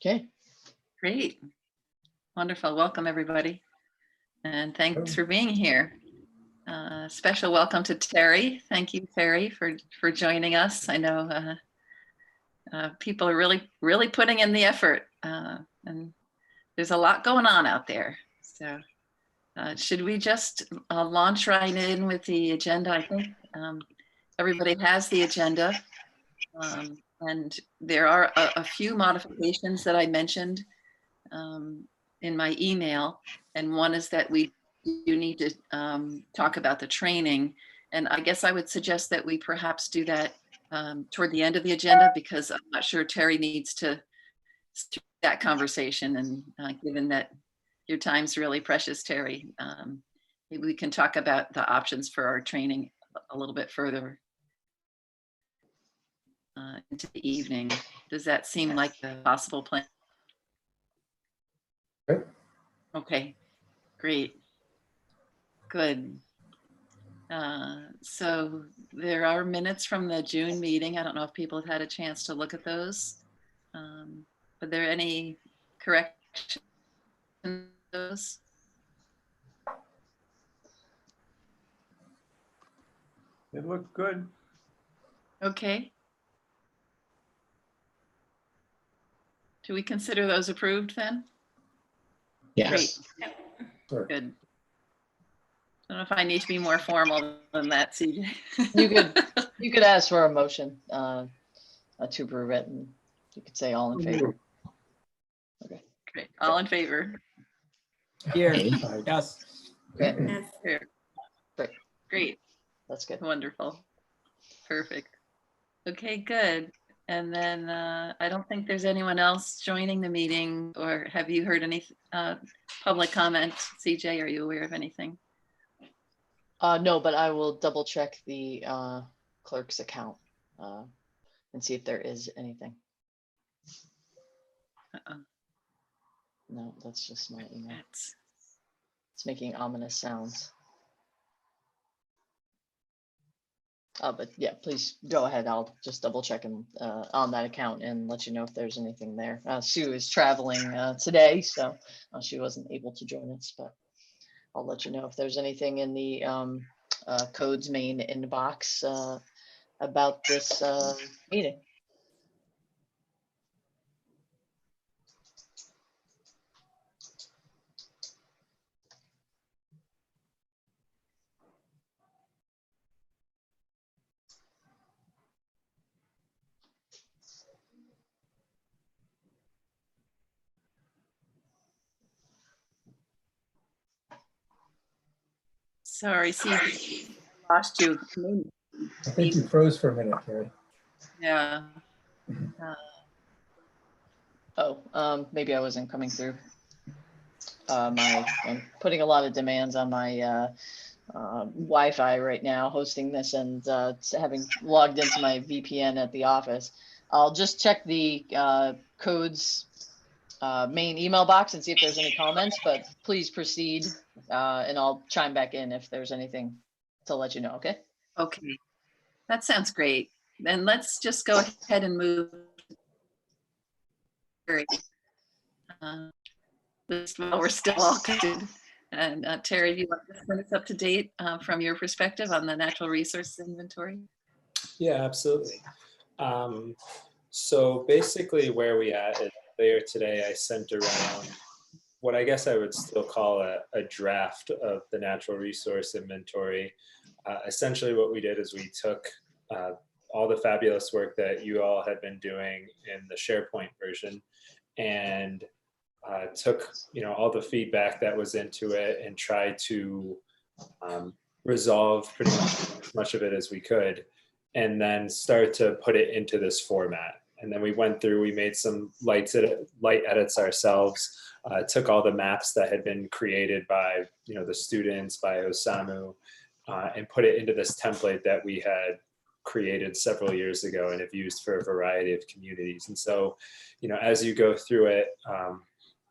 Okay. Great. Wonderful. Welcome, everybody. And thanks for being here. Special welcome to Terry. Thank you, Terry, for joining us. I know people are really putting in the effort, and there's a lot going on out there. So should we just launch right in with the agenda? I think everybody has the agenda. And there are a few modifications that I mentioned in my email. And one is that we do need to talk about the training. And I guess I would suggest that we perhaps do that toward the end of the agenda, because I'm not sure Terry needs to start that conversation. And given that your time's really precious, Terry, maybe we can talk about the options for our training a little bit further into the evening. Does that seem like a possible plan? Okay, great. Good. So there are minutes from the June meeting. I don't know if people have had a chance to look at those. Are there any corrections to those? It looked good. Okay. Do we consider those approved then? Yes. Great. Sure. Good. I don't know if I need to be more formal than that, CJ. You could ask for a motion to approve it, and you could say all in favor. Okay. Great. All in favor? Here, Aye. yes. Okay. Yes. Here. Great. Great. That's good. Wonderful. Perfect. Okay, good. And then I don't think there's anyone else joining the meeting, or have you heard any public comments? CJ, are you aware of anything? No, but I will double check the clerk's account and see if there is anything. No, that's just my email. It's making ominous sounds. But yeah, please go ahead. I'll just double check on that account and let you know if there's anything there. Sue is traveling today, so she wasn't able to join us, but I'll let you know if there's anything in the codes main inbox about this meeting. Sorry, CJ, lost you. I think you froze for a minute, Carrie. Yeah. Maybe I wasn't coming through. I'm putting a lot of demands on my Wi-Fi right now, hosting this, and having logged into my VPN at the office. I'll just check the codes main email box and see if there's any comments, but please proceed and I'll chime back in if there's anything to let you know, okay? Okay, that sounds great. Then let's just go ahead and move. While we're still all connected. And Terry, do you want to bring us up to date from your perspective on the natural resources inventory? Yeah, absolutely. So basically where we at is earlier today, I sent around what I guess I would still call a draft of the natural resource inventory. Essentially what we did is we took all the fabulous work that you all had been doing in the SharePoint version and took all the feedback that was into it and tried to resolve pretty much as much of it as we could, and then start to put it into this format. And then we went through, we made some light edits ourselves, took all the maps that had been created by the students, by Osamu, and put it into this template that we had created several years ago and have used for a variety of communities. And so, as you go through it,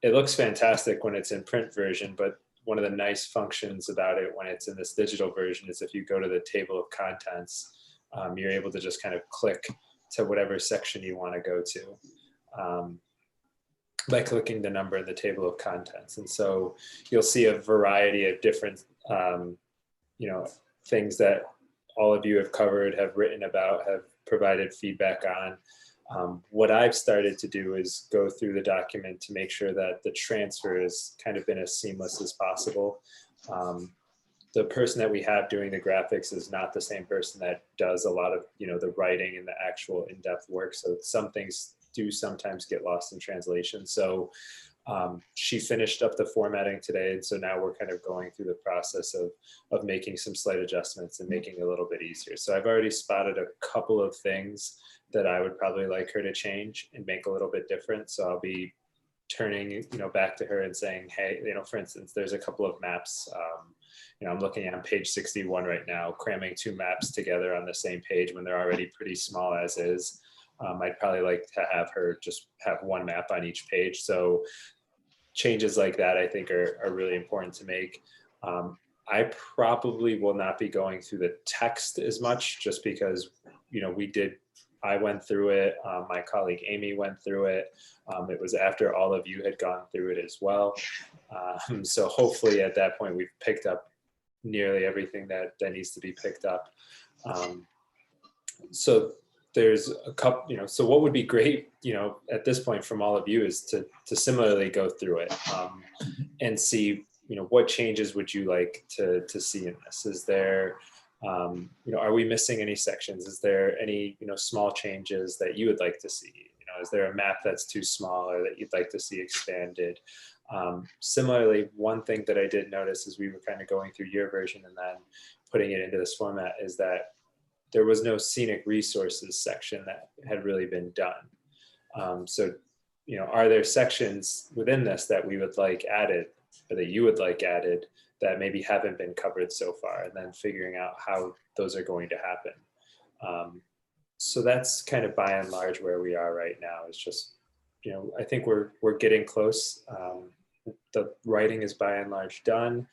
it looks fantastic when it's in print version, but one of the nice functions about it when it's in this digital version is if you go to the table of contents, you're able to just kind of click to whatever section you want to go to. by clicking the number in the table of contents. And so you'll see a variety of different, things that all of you have covered, have written about, have provided feedback on. What I've started to do is go through the document to make sure that the transfer has kind of been as seamless as possible. The person that we have doing the graphics is not the same person that does a lot of, the writing and the actual in-depth work. So some things do sometimes get lost in translation. So she finished up the formatting today. And so now we're kind of going through the process of making some slight adjustments and making it a little bit easier. So I've already spotted a couple of things that I would probably like her to change and make a little bit different. So I'll be turning, back to her and saying, hey, for instance, there's a couple of maps. I'm looking on page 61 right now, cramming 2 maps together on the same page when they're already pretty small as is. I'd probably like to have her just have 1 map on each page. So changes like that, I think, are really important to make. I probably will not be going through the text as much, just because, I went through it. My colleague Amy went through it. It was after all of you had gone through it as well. So hopefully at that point, we've picked up nearly everything that needs to be picked up. So there's a couple, so what would be great, at this point from all of you is to similarly go through it and see, what changes would you like to see in this? Is there, are we missing any sections? Is there any, small changes that you would like to see? Is there a map that's too small or that you'd like to see expanded? Similarly, one thing that I did notice as we were kind of going through your version and then putting it into this format is that there was no scenic resources section that had really been done. So, are there sections within this that we would like added or that you would like added that maybe haven't been covered so far, and then figuring out how those are going to happen. So that's kind of by and large where we are right now. It's just, I think we're getting close. The writing is by and large done.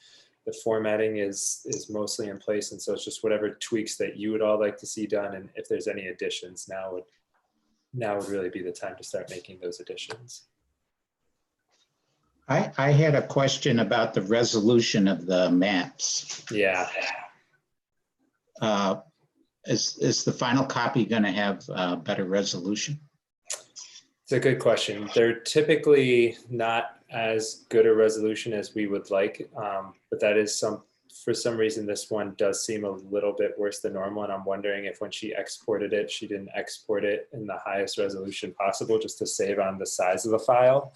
The formatting is mostly in place. And so it's just whatever tweaks that you would all like to see done. And if there's any additions, now would really be the time to start making those additions. I had a question about the resolution of the maps. Yeah. Is the final copy going to have better resolution? It's a good question. They're typically not as good a resolution as we would like, but that is for some reason, this one does seem a little bit worse than normal. And I'm wondering if when she exported it, she didn't export it in the highest resolution possible just to save on the size of the file.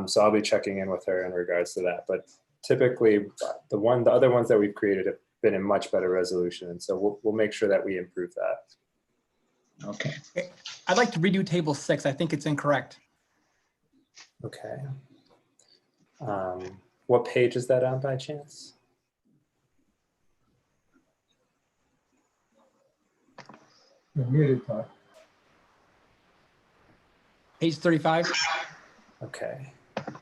So I'll be checking in with her in regards to that. But typically the other ones that we've created have been in much better resolution. And so we'll make sure that we improve that. Okay. I'd like to redo table 6. I think it's incorrect. Okay. What page is that on by chance? You're muted, Todd. Page 35. Okay. All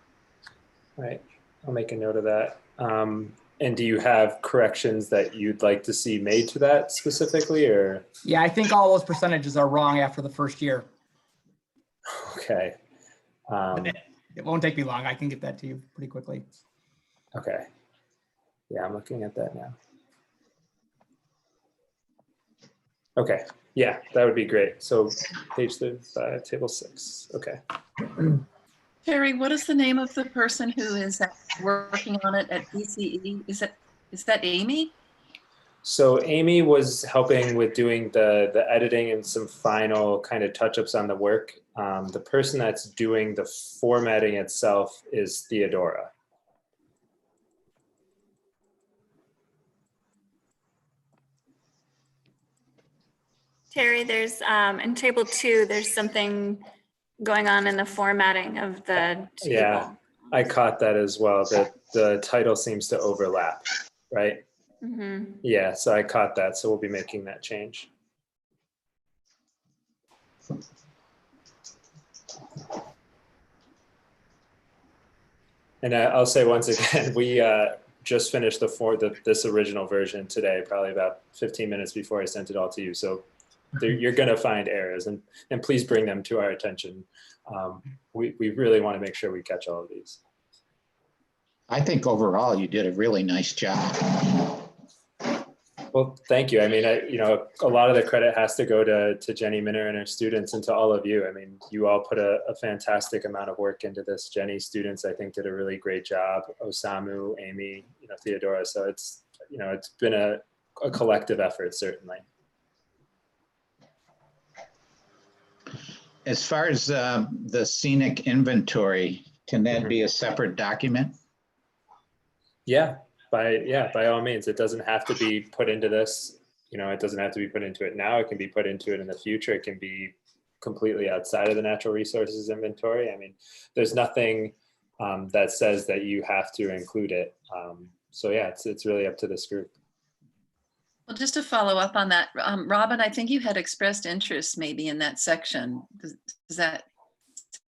right. I'll make a note of that. And do you have corrections that you'd like to see made to that specifically, or? Yeah, I think all those percentages are wrong after the first year. Okay. It won't take me long. I can get that to you pretty quickly. Okay. Yeah, I'm looking at that now. Okay. Yeah, that would be great. So page 35, table 6. Okay. Terry, what is the name of the person who is working on it at BCE? Is that Amy? So Amy was helping with doing the editing and some final kind of touch-ups on the work. The person that's doing the formatting itself is Theodora. Terry, there's in table 2, there's something going on in the formatting of the table. Yeah, I caught that as well, that the title seems to overlap, right? Mm-hmm. Yeah, so I caught that, so we'll be making that change. And I'll say once again, we just finished this original version today, probably about 15 minutes before I sent it all to you. So you're going to find errors, and please bring them to our attention. We really want to make sure we catch all of these. I think overall you did a really nice job. Well, thank you. I mean, a lot of the credit has to go to Jenny Minner and her students, and to all of you. I mean, you all put a fantastic amount of work into this. Jenny's students, I think, did a really great job. Osamu, Amy, Theodora. So it's been a collective effort, certainly. As far as the scenic inventory, can that be a separate document? Yeah, by all means. It doesn't have to be put into this. It doesn't have to be put into it now. It can be put into it in the future. It can be completely outside of the natural resources inventory. I mean, there's nothing that says that you have to include it. So yeah, it's really up to this group. Well, just to follow up on that, Robin, I think you had expressed interest maybe in that section. Does that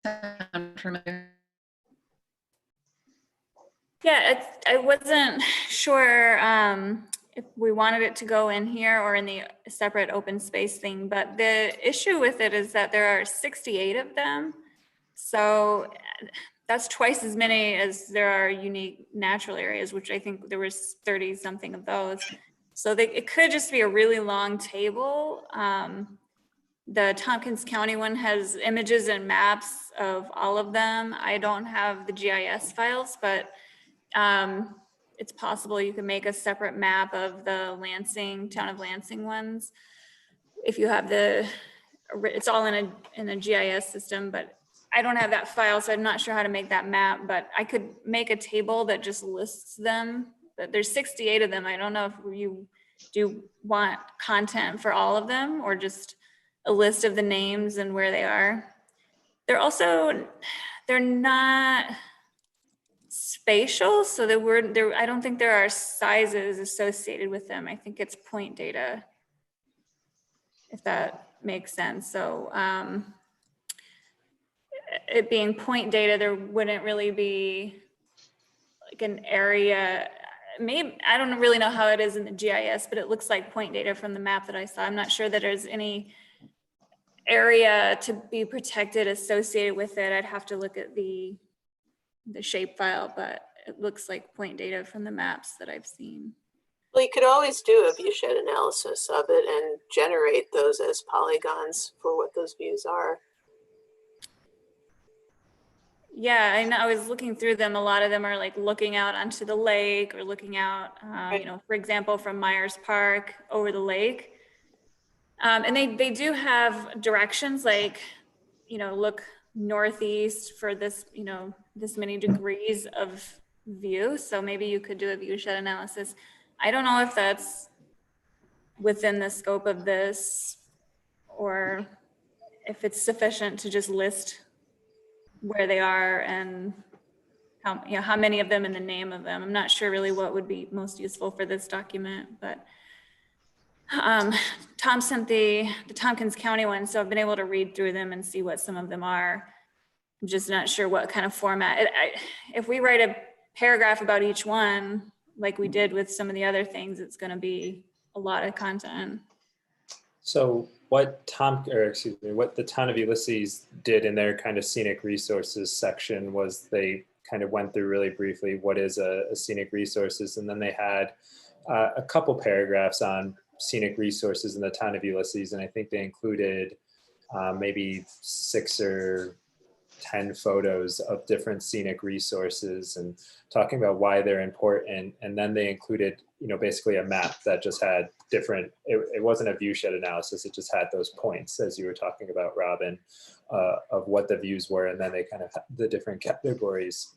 sound familiar? Yeah, I wasn't sure if we wanted it to go in here or in the separate open space thing, but the issue with it is that there are 68 of them. So that's twice as many as there are unique natural areas, which I think there was 30 something of those. So it could just be a really long table. The Tompkins County one has images and maps of all of them. I don't have the GIS files, but it's possible you can make a separate map of the town of Lansing ones. If you have it's all in a GIS system, but I don't have that file, so I'm not sure how to make that map, but I could make a table that just lists them. But there's 68 of them. I don't know if you do want content for all of them or just a list of the names and where they are. They're not spatial, so I don't think there are sizes associated with them. I think it's point data, if that makes sense. So it being point data, there wouldn't really be like an area. Maybe, I don't really know how it is in the GIS, but it looks like point data from the map that I saw. I'm not sure that there's any area to be protected associated with it. I'd have to look at the shape file, but it looks like point data from the maps that I've seen. Well, you could always do a viewshed analysis of it and generate those as polygons for what those views are. Yeah, I know. I was looking through them. A lot of them are like looking out onto the lake or looking out, for example, from Myers Park over the lake. And they do have directions like, look northeast for this, this many degrees of view. So maybe you could do a viewshed analysis. I don't know if that's within the scope of this or if it's sufficient to just list where they are and how many of them and the name of them. I'm not sure really what would be most useful for this document, but Tom sent the Tompkins County one, so I've been able to read through them and see what some of them are. I'm just not sure what kind of format. If we write a paragraph about each one, like we did with some of the other things, it's going to be a lot of content. So what the town of Ulysses did in their kind of scenic resources section was they kind of went through really briefly what is a scenic resources, and then they had a couple paragraphs on scenic resources in the town of Ulysses, and I think they included maybe 6 or 10 photos of different scenic resources and talking about why they're important. And then they included, basically a map that just had different, it wasn't a viewshed analysis, it just had those points, as you were talking about, Robin, of what the views were. And then they kind of had the different categories,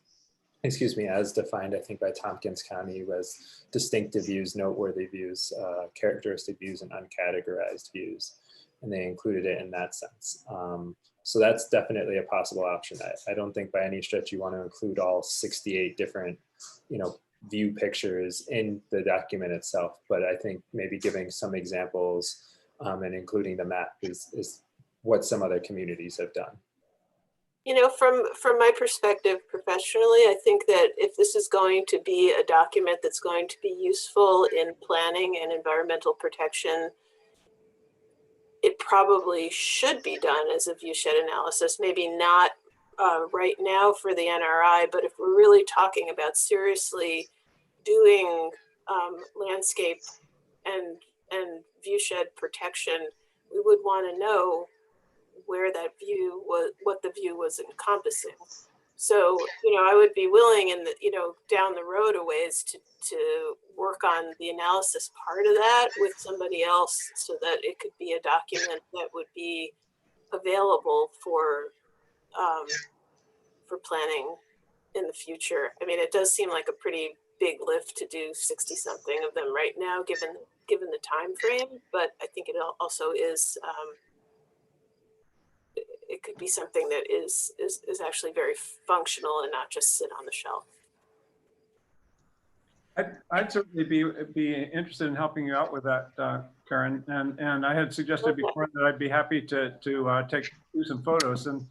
as defined, I think, by Tompkins County, as distinctive views, noteworthy views, characteristic views, and uncategorized views. And they included it in that sense. So that's definitely a possible option. I don't think by any stretch you want to include all 68 different, view pictures in the document itself. But I think maybe giving some examples and including the map is what some other communities have done. From my perspective professionally, I think that if this is going to be a document that's going to be useful in planning and environmental protection, it probably should be done as a viewshed analysis, maybe not right now for the NRI, but if we're really talking about seriously doing landscape and viewshed protection, we would want to know where that view was, what the view was encompassing. So, I would be willing in the, down the road a ways to work on the analysis part of that with somebody else so that it could be a document that would be available for planning in the future. I mean, it does seem like a pretty big lift to do 60 something of them right now, given the time frame, but I think it also is, it could be something that is actually very functional and not just sit on the shelf. I'd certainly be interested in helping you out with that, Karen. And I had suggested before that I'd be happy to do some photos. And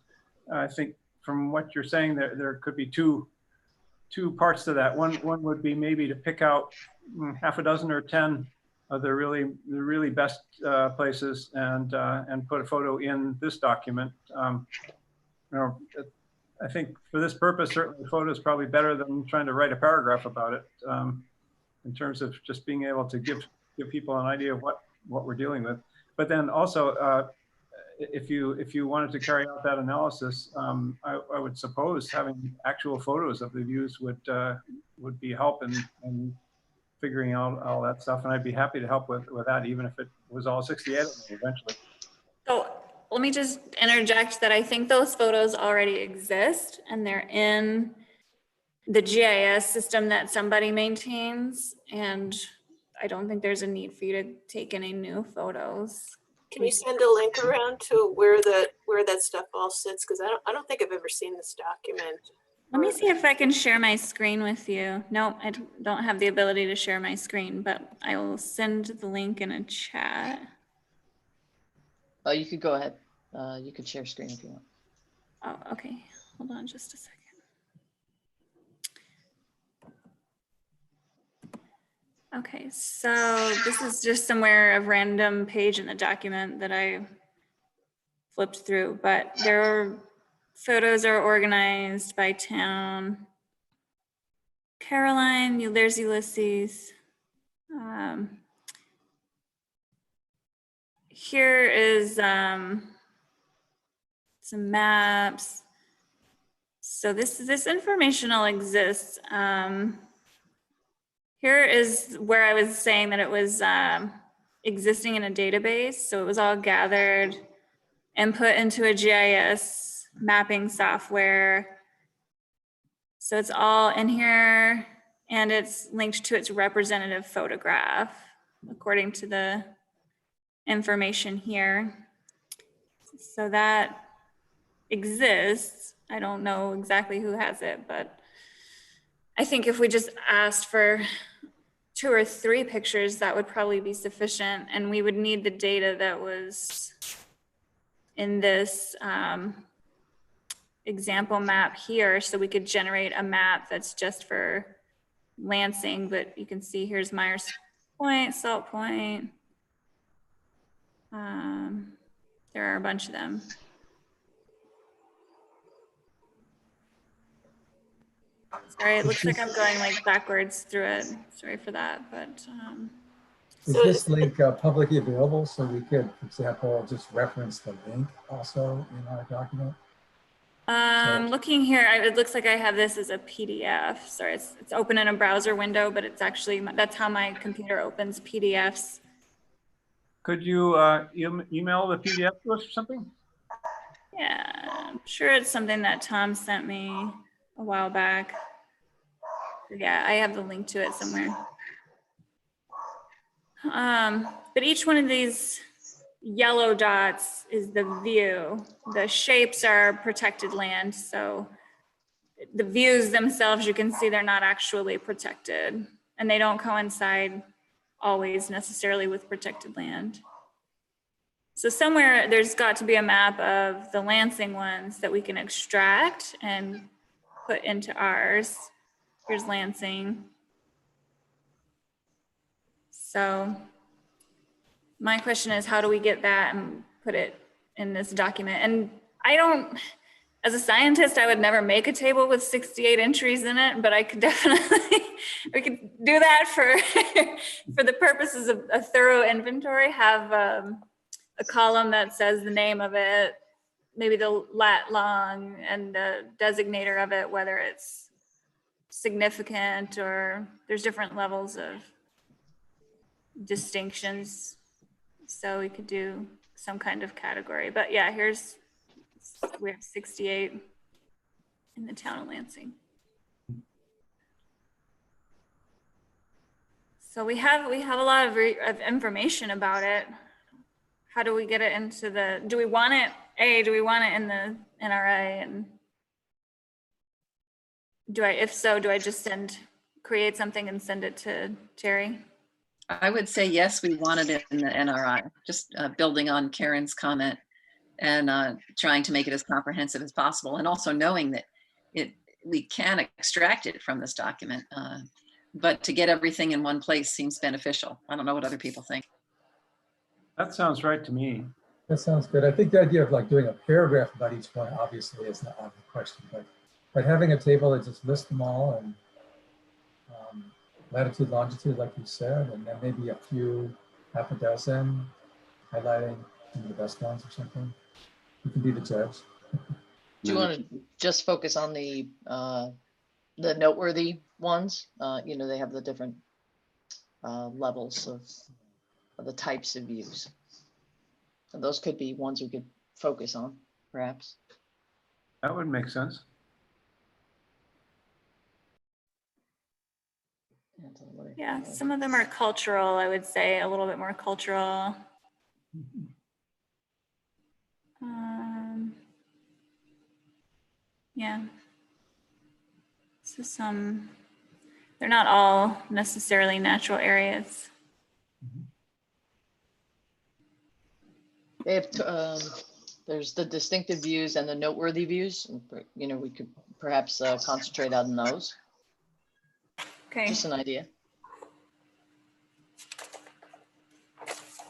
I think from what you're saying, there could be two parts to that. One would be maybe to pick out half a dozen or 10 of the really best places and put a photo in this document. I think for this purpose, certainly a photo is probably better than trying to write a paragraph about it, in terms of just being able to give people an idea of what we're dealing with. But then also, if you wanted to carry out that analysis, I would suppose having actual photos of the views would be help in figuring out all that stuff. And I'd be happy to help with that, even if it was all 68 of them eventually. So let me just interject that I think those photos already exist and they're in the GIS system that somebody maintains. And I don't think there's a need for you to take any new photos. Can you send a link around to where that stuff all sits? Because I don't think I've ever seen this document. Let me see if I can share my screen with you. No, I don't have the ability to share my screen, but I will send the link in a chat. Oh, you could go ahead. You could share screen if you want. Oh, okay. Hold on just a second. Okay, so this is just somewhere a random page in the document that I flipped through, but photos are organized by town. Caroline, there's Ulysses. Here is some maps. So this information all exists. Here is where I was saying that it was existing in a database. So it was all gathered and put into a GIS mapping software. So it's all in here and it's linked to its representative photograph according to the information here. So that exists. I don't know exactly who has it, but I think if we just asked for 2 or 3 pictures, that would probably be sufficient. And we would need the data that was in this example map here, so we could generate a map that's just for Lansing. But you can see here's Myers Point, Salt Point. There are a bunch of them. Sorry, it looks like I'm going like backwards through it. Sorry for that, but. Is this link publicly available so we could, for example, just reference the link also in our document? Looking here, it looks like I have this as a PDF. Sorry, it's open in a browser window, but it's actually, that's how my computer opens PDFs. Could you email the PDF to us or something? Yeah, I'm sure it's something that Tom sent me a while back. Yeah, I have the link to it somewhere. But each one of these yellow dots is the view. The shapes are protected land. So the views themselves, you can see they're not actually protected and they don't coincide always necessarily with protected land. So somewhere there's got to be a map of the Lansing ones that we can extract and put into ours. Here's Lansing. So my question is, how do we get that and put it in this document? And I don't, as a scientist, I would never make a table with 68 entries in it, but I could definitely, we could do that for, for the purposes of a thorough inventory, have a column that says the name of it, maybe the lat long and the designator of it, whether it's significant or there's different levels of distinctions. So we could do some kind of category, but yeah, we have 68 in the town of Lansing. So we have a lot of information about it. How do we get it into the, do we want it in the NRA, and if so, do I just create something and send it to Terry? I would say yes, we wanted it in the NRI, just building on Karen's comment and trying to make it as comprehensive as possible, and also knowing that we can extract it from this document, but to get everything in one place seems beneficial. I don't know what other people think. That sounds right to me. That sounds good. I think the idea of like doing a paragraph about each one obviously is not out of the question, but having a table that just lists them all, and latitude, longitude, like you said, and then maybe a few, half a dozen, highlighting some of the best ones or something. You can be the judge. Do you want to just focus on the noteworthy ones? You know, they have the different levels of the types of views. And those could be ones we could focus on, perhaps. That would make sense. Yeah, some of them are cultural, I would say, a little bit more cultural. Yeah. So they're not all necessarily natural areas. If there's the distinctive views and the noteworthy views, you know, we could perhaps concentrate on those. Okay. Just an idea.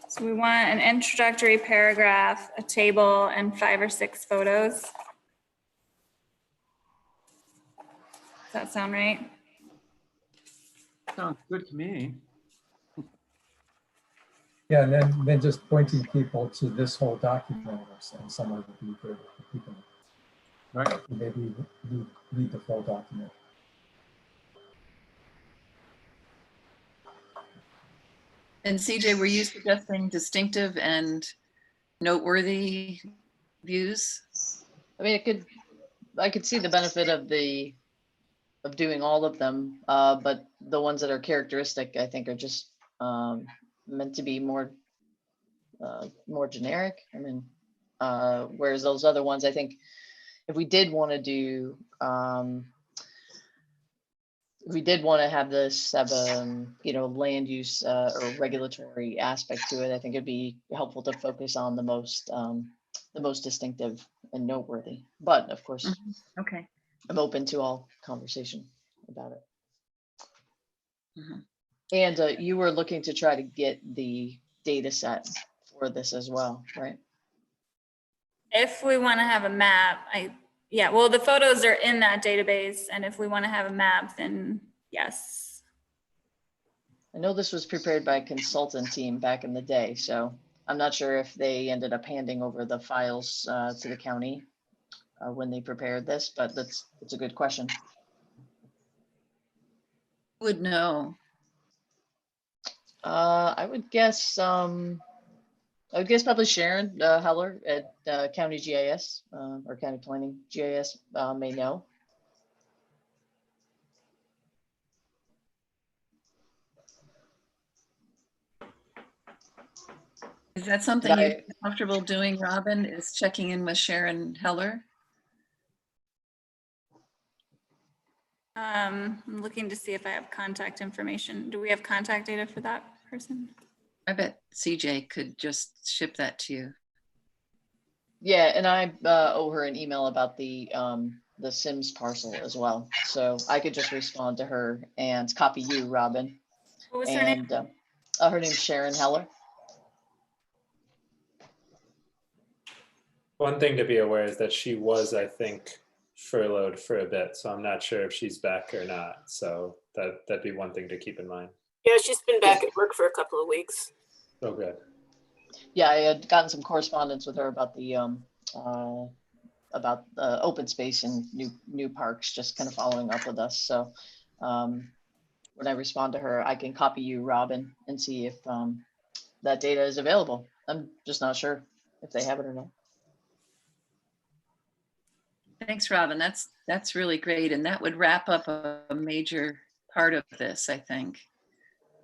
So we want an introductory paragraph, a table, and 5 or 6 photos. Does that sound right? Sounds good to me. Yeah, and then just pointing people to this whole document and somewhere would be good for people. Right. Maybe read the full document. And CJ, were you suggesting distinctive and noteworthy views? I mean, I could see the benefit of doing all of them, but the ones that are characteristic, I think, are just meant to be more generic. I mean, whereas those other ones, I think, if we did want to do, if we did want to have this have a land use or regulatory aspect to it, I think it'd be helpful to focus on the most distinctive and noteworthy. But of course, Okay. I'm open to all conversation about it. And you were looking to try to get the data set for this as well, right? If we want to have a map, yeah, well, the photos are in that database, and if we want to have a map, then yes. I know this was prepared by a consultant team back in the day, so I'm not sure if they ended up handing over the files to the county when they prepared this, but that's a good question. Would know. I would guess probably Sharon Heller at County GIS or County Planning GIS may know. Is that something you're comfortable doing, Robin, is checking in with Sharon Heller? I'm looking to see if I have contact information. Do we have contact data for that person? I bet CJ could just ship that to you. Yeah, and I owe her an email about the Sims parcel as well. So I could just respond to her and copy you, Robin. What was her name? Her name's Sharon Heller. One thing to be aware is that she was, I think, furloughed for a bit, so I'm not sure if she's back or not. So that'd be one thing to keep in mind. Yeah, she's been back at work for a couple of weeks. Oh, good. Yeah, I had gotten some correspondence with her about the open space and new parks, just kind of following up with us. So when I respond to her, I can copy you, Robin, and see if that data is available. I'm just not sure if they have it or not. Thanks, Robin. That's really great. And that would wrap up a major part of this, I think.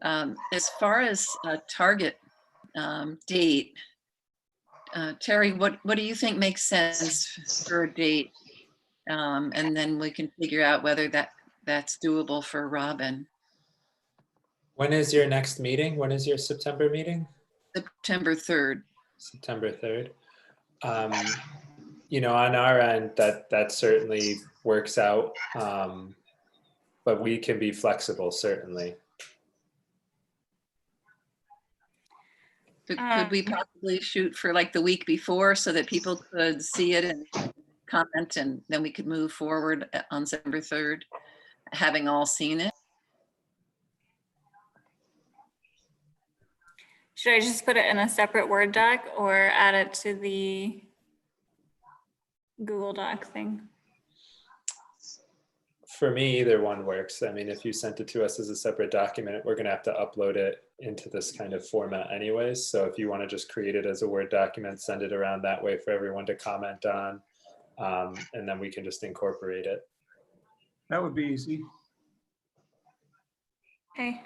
As far as a target date, Terry, what do you think makes sense for a date? And then we can figure out whether that's doable for Robin. When is your next meeting? When is your September meeting? September 3rd. September 3rd. You know, on our end, that certainly works out, but we can be flexible, certainly. Could we possibly shoot for like the week before so that people could see it and comment, and then we could move forward on September 3rd, having all seen it? Should I just put it in a separate Word doc or add it to the Google Doc thing? For me, either one works. I mean, if you sent it to us as a separate document, we're going to have to upload it into this kind of format anyways. So if you want to just create it as a Word document, send it around that way for everyone to comment on, and then we can just incorporate it. That would be easy. Okay.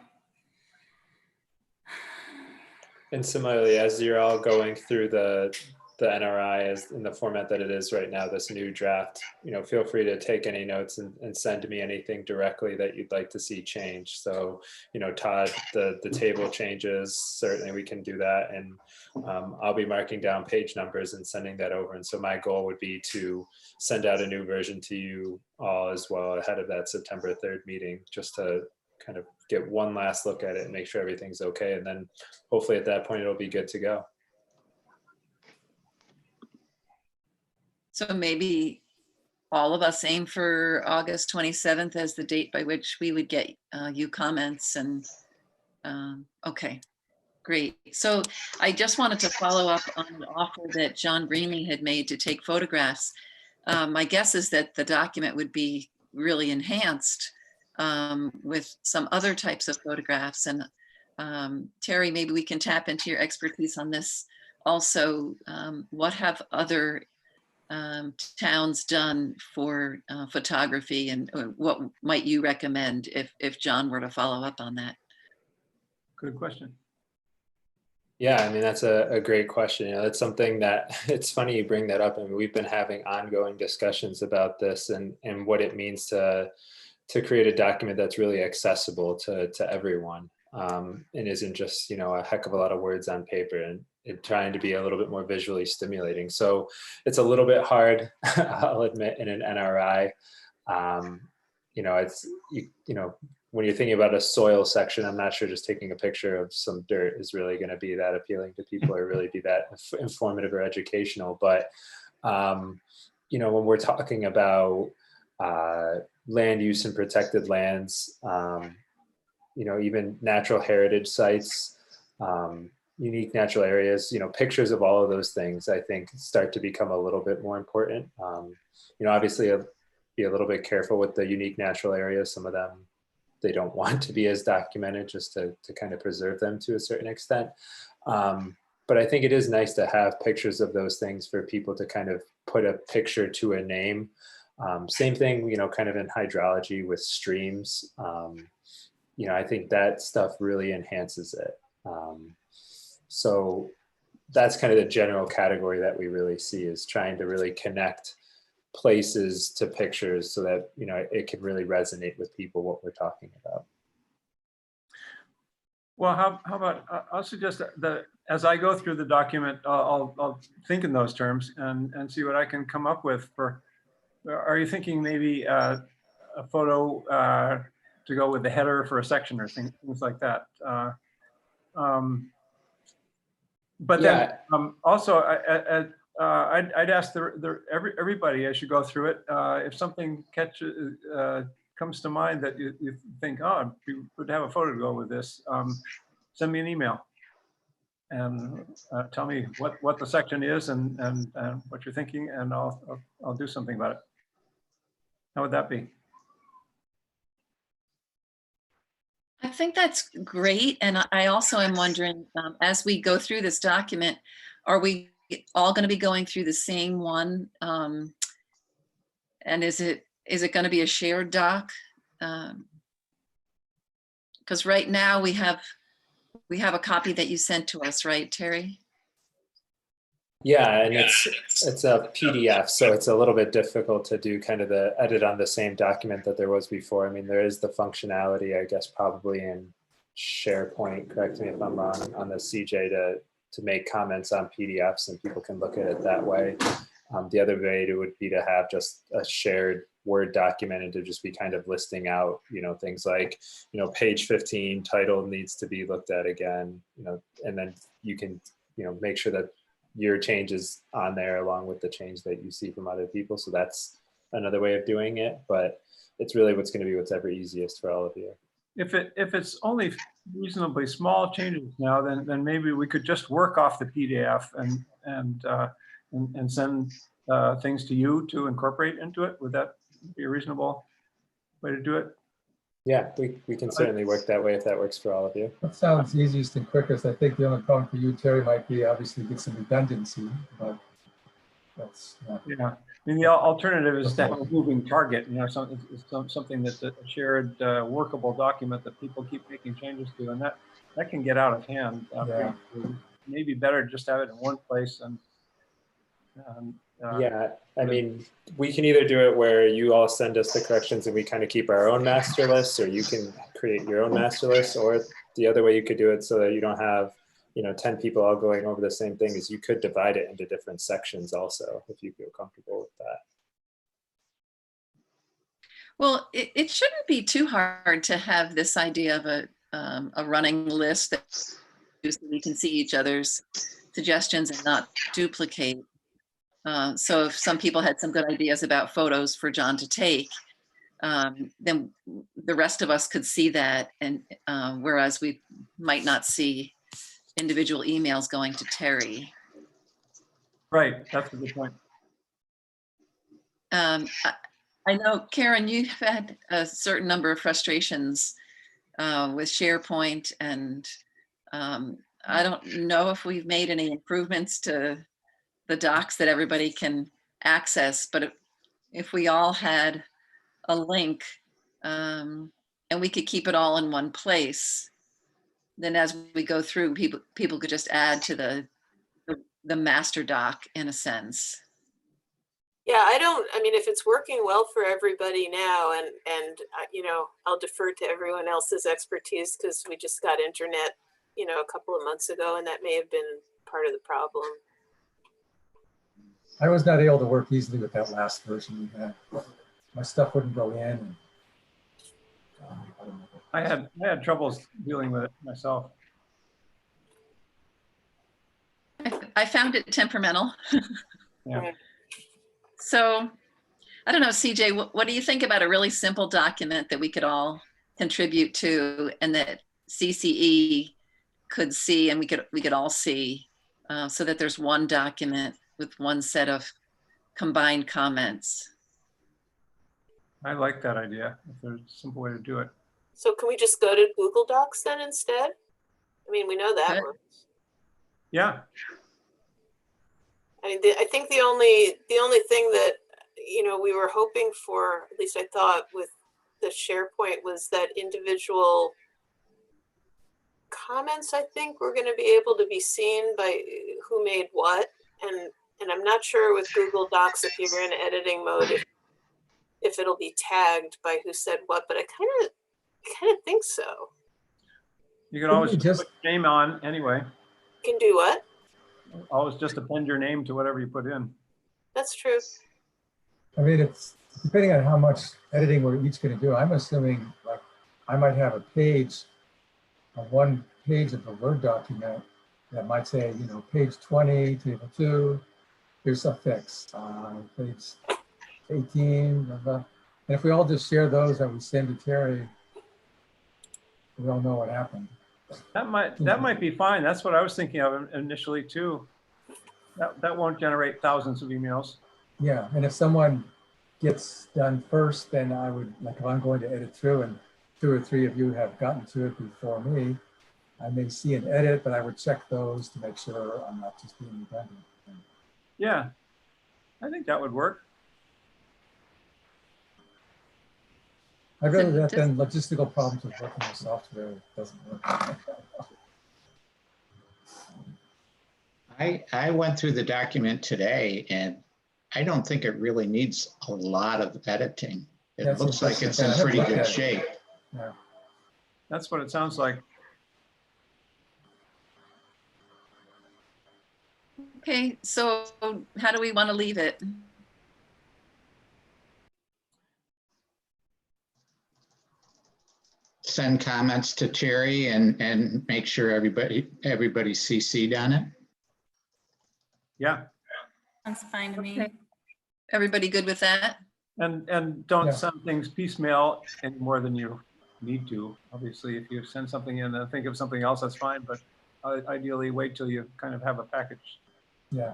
And similarly, as you're all going through the NRI as in the format that it is right now, this new draft, you know, feel free to take any notes and send me anything directly that you'd like to see change. So, you know, Todd, the table changes, certainly we can do that. And I'll be marking down page numbers and sending that over. And so my goal would be to send out a new version to you all as well ahead of that September 3rd meeting, just to kind of get one last look at it and make sure everything's okay. And then hopefully at that point, it'll be good to go. So maybe all of us aim for August 27th as the date by which we would get you comments. And okay, great. So I just wanted to follow up on the offer that John Greenlee had made to take photographs. My guess is that the document would be really enhanced with some other types of photographs. And Terry, maybe we can tap into your expertise on this. Also, what have other towns done for photography, and what might you recommend if John were to follow up on that? Good question. Yeah, I mean, that's a great question. You know, it's something that it's funny you bring that up. I mean, we've been having ongoing discussions about this and what it means to create a document that's really accessible to everyone, and isn't just, you know, a heck of a lot of words on paper, and trying to be a little bit more visually stimulating. So it's a little bit hard, I'll admit, in an NRI. You know, it's, you know, when you're thinking about a soil section, I'm not sure just taking a picture of some dirt is really going to be that appealing to people or really be that informative or educational. But, you know, when we're talking about land use and protected lands, you know, even natural heritage sites, unique natural areas, you know, pictures of all of those things, I think, start to become a little bit more important. You know, obviously be a little bit careful with the unique natural areas. Some of them, they don't want to be as documented, just to kind of preserve them to a certain extent. But I think it is nice to have pictures of those things for people to kind of put a picture to a name. Same thing, you know, kind of in hydrology with streams. You know, I think that stuff really enhances it. So that's kind of the general category that we really see, is trying to really connect places to pictures so that, you know, it can really resonate with people what we're talking about. Well, how about, I'll suggest that as I go through the document, I'll think in those terms and see what I can come up with for, are you thinking maybe a photo to go with the header for a section or things like that? But then also, I'd ask everybody as you go through it, if something comes to mind that you think, oh, we would have a photo to go with this, send me an email and tell me what the section is and what you're thinking, and I'll do something about it. How would that be? I think that's great. And I also am wondering, as we go through this document, are we all going to be going through the same one? And is it going to be a shared doc? Because right now we have a copy that you sent to us, right, Terry? Yeah, and it's a PDF, so it's a little bit difficult to do kind of the edit on the same document that there was before. I mean, there is the functionality, I guess, probably in SharePoint, correct me if I'm wrong, on the CJ to make comments on PDFs and people can look at it that way. The other way would be to have just a shared Word document and to just be kind of listing out, things like, page 15 title needs to be looked at again, and then you can, make sure that your change is on there along with the change that you see from other people. So that's another way of doing it, but it's really what's going to be whatever easiest for all of you. If it's only reasonably small changes now, then maybe we could just work off the PDF and send things to you to incorporate into it. Would that be a reasonable way to do it? Yeah, we can certainly work that way if that works for all of you. That sounds easiest and quickest. I think the only problem for you, Terry, might be obviously get some redundancy, but that's not. Yeah, I mean, the alternative is to have a moving target, something that's a shared workable document that people keep making changes to, and that can get out of hand. Yeah. Maybe better just have it in one place and yeah, I mean, we can either do it where you all send us the corrections and we kind of keep our own master list, or you can create your own master list, or the other way you could do it so that you don't have 10 people all going over the same thing is you could divide it into different sections also, if you feel comfortable with that. Well, it shouldn't be too hard to have this idea of a running list that so we can see each other's suggestions and not duplicate. So if some people had some good ideas about photos for John to take, then the rest of us could see that, and whereas we might not see individual emails going to Terry. Right, that's a good point. I know, Karen, you've had a certain number of frustrations with SharePoint, and I don't know if we've made any improvements to the docs that everybody can access, but if we all had a link and we could keep it all in one place, then as we go through, people could just add to the master doc in a sense. Yeah, I mean, if it's working well for everybody now, and I'll defer to everyone else's expertise because we just got internet, a couple of months ago, and that may have been part of the problem. I was not able to work easily with that last version we had. My stuff wouldn't go in. And, I don't know. I had troubles dealing with it myself. I found it temperamental. Yeah. So, I don't know, CJ, what do you think about a really simple document that we could all contribute to and that CCE could see and we could all see, so that there's one document with one set of combined comments? I like that idea, if there's a simple way to do it. So can we just go to Google Docs then instead? I mean, we know that works. Yeah. I mean, I think the only thing that, we were hoping for, at least I thought with the SharePoint, was that individual comments, I think, were going to be able to be seen by who made what. And I'm not sure with Google Docs, if you're in editing mode, if it'll be tagged by who said what, but I kind of think so. You can always just put your name on anyway. Can do what? Always just append your name to whatever you put in. That's true. I mean, it's depending on how much editing we're each going to do. I'm assuming like I might have a page on one page of the Word document that might say, page 20, table 2, here's a fix, page 18, blah, blah. And if we all just share those and we send to Terry, we all know what happened. That might be fine. That's what I was thinking of initially too. That won't generate thousands of emails. Yeah, and if someone gets done first, then I would, like if I'm going to edit through and 2 or 3 of you have gotten to it before me, I may see an edit, but I would check those to make sure I'm not just being redundant. Yeah, I think that would work. I'd rather that than logistical problems with working with software that doesn't work. I went through the document today and I don't think it really needs a lot of editing. It That's looks like it's interesting. in I haven't pretty looked good at it. shape. Yeah. That's what it sounds like. Okay, so how do we want to leave it? Send comments to Terry and make sure everybody's CC'd on it. Yeah, Sounds fine to me. Okay. Everybody good with that? and don't Yeah. send things piecemeal any more than you need to. Obviously, if you send something in and think of something else, that's fine, but ideally wait till you kind of have a package. Yeah.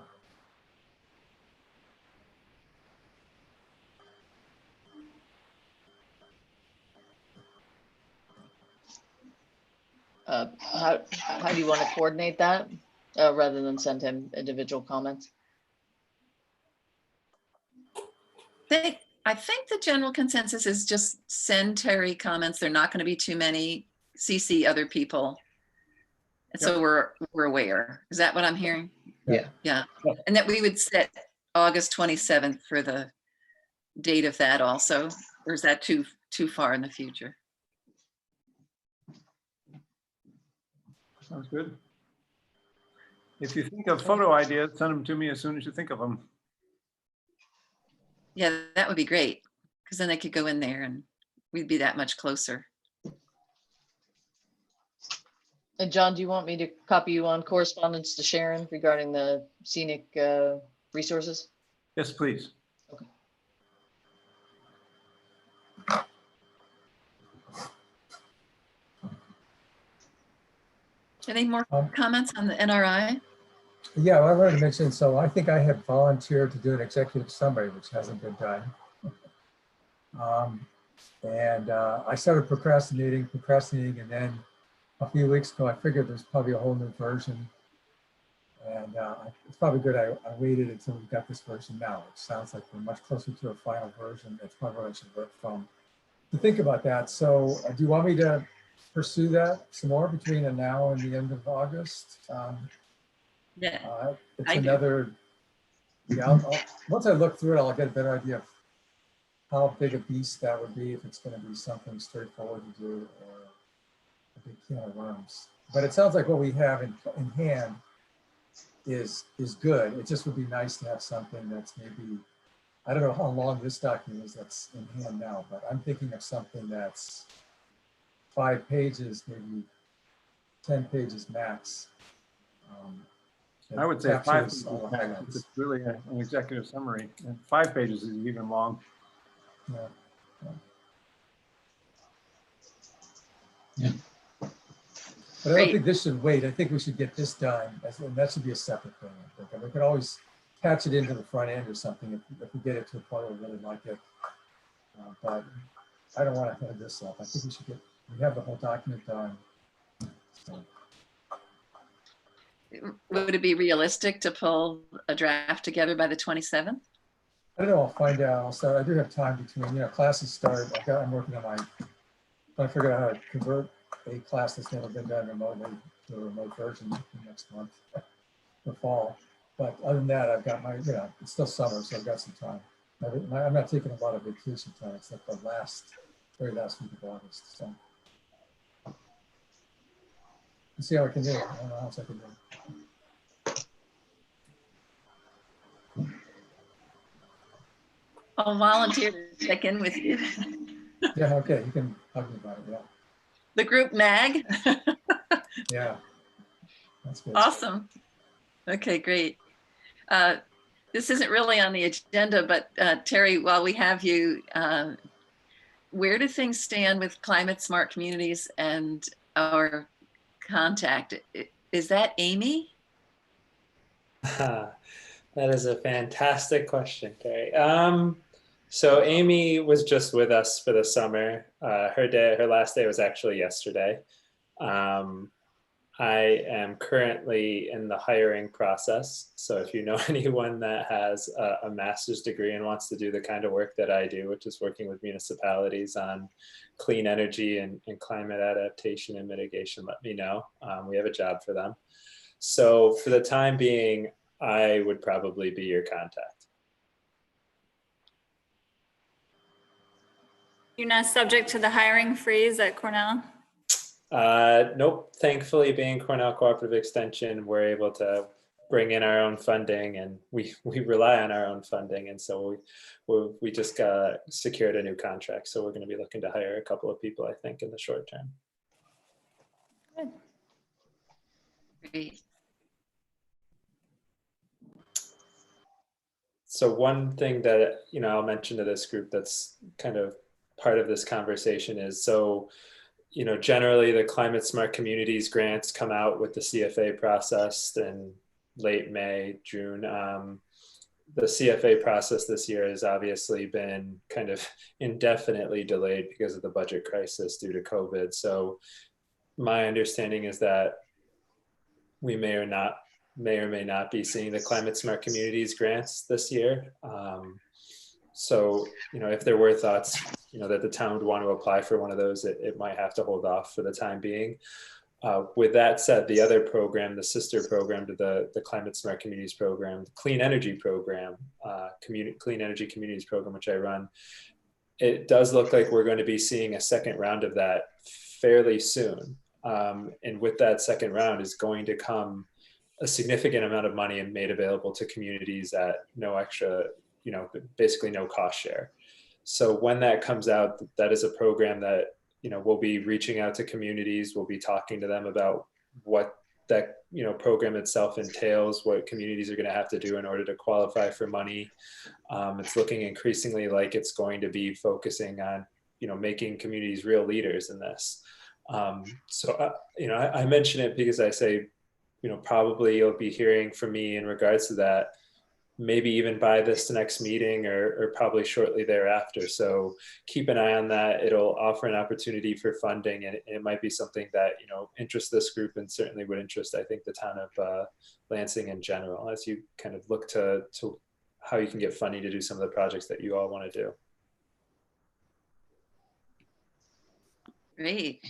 How do you want to coordinate that rather than send him individual comments? I think the general consensus is just send Terry comments. They're not going to be too many. CC other people. And so we're aware. Is that what I'm hearing? Yeah. Yeah. And that we would set August 27th for the date of that also, or is that too far in the future? Sounds good. If you think of photo ideas, send them to me as soon as you think of them. Yeah, that would be great, because then they could go in there and we'd be that much closer. And John, do you want me to copy you on correspondence to Sharon regarding the scenic resources? Yes, please. Okay. Any more comments on the NRI? Yeah, well, I wanted to mention, so I think I have volunteered to do an executive summary, which hasn't been done. I started procrastinating, and then a few weeks ago, I figured there's probably a whole new version. And it's probably good I waited until we got this version now, which sounds like we're much closer to a final version. That's probably what I should work from. To think about that, so do you want me to pursue that some more between now and the end of August? Yeah, It's I do. another, yeah, once I look through it, I'll get a better idea of how big a beast that would be, if it's going to be something straightforward to do or a big can of worms. But it sounds like what we have in hand is good. It just would be nice to have something that's maybe, I don't know how long this document is that's in hand now, but I'm thinking of something that's 5 pages, maybe 10 pages max. I would say 5 captures pages all the max. highlights. It's really an executive summary. And 5 pages is even long. Yeah. Yeah. But I Great. don't think this should wait. I think we should get this done, and that should be a separate thing. I think. And we could always patch it into the front end or something if we get it to a point where we really like it. But I don't want to head this up. I think we have the whole document done. So, Would it be realistic to pull a draft together by the 27th? I don't know. I'll find out. So I do have time between, classes start. I'm working on trying to figure out how to convert a class that's never been done remotely to a remote version next month, the fall. But other than that, I've got it's still summer, so I've got some time. I'm not taking a lot of vacation time except the very last week of August. So let's see how I can do it. I don't know how else I can do it. I'll volunteer to check in with you. Yeah, okay, you can talk to me about it. Yeah. The group mag. Yeah. That's good. Awesome. Okay, great. this isn't really on the agenda, but Terry, while we have you, where do things stand with climate smart communities and our contact? Is that Amy? That is a fantastic question, Terry. So Amy was just with us for the summer. Her last day was actually yesterday. I am currently in the hiring process. So if you know anyone that has a master's degree and wants to do the kind of work that I do, which is working with municipalities on clean energy and climate adaptation and mitigation, let me know. We have a job for them. So for the time being, I would probably be your contact. You're not subject to the hiring freeze at Cornell? Nope. Thankfully, being Cornell Cooperative Extension, we're able to bring in our own funding, and we rely on our own funding. And so we just secured a new contract. So we're going to be looking to hire a couple of people, I think, in the short term. Good. Great. So one thing that, I'll mention to this group that's kind of part of this conversation is, so, generally the Climate Smart Communities grants come out with the CFA process in late May, June. The CFA process this year has obviously been kind of indefinitely delayed because of the budget crisis due to COVID. So my understanding is that we may or may not be seeing the Climate Smart Communities grants this year. So, if there were thoughts, that the town would want to apply for one of those, it might have to hold off for the time being. With that said, the other program, the sister program to the Climate Smart Communities program, the Clean Energy program, Clean Energy Communities program, which I run, it does look like we're going to be seeing a second round of that fairly soon. And with that second round is going to come a significant amount of money and made available to communities at no extra, basically no cost share. So when that comes out, that is a program that, we'll be reaching out to communities. We'll be talking to them about what that, program itself entails, what communities are going to have to do in order to qualify for money. It's looking increasingly like it's going to be focusing on, making communities real leaders in this. So, I mention it because I say, probably you'll be hearing from me in regards to that, maybe even by this next meeting or probably shortly thereafter. So keep an eye on that. It'll offer an opportunity for funding, and it might be something that, interests this group and certainly would interest, I think, the town of Lansing in general, as you kind of look to how you can get funding to do some of the projects that you all want to do. Great.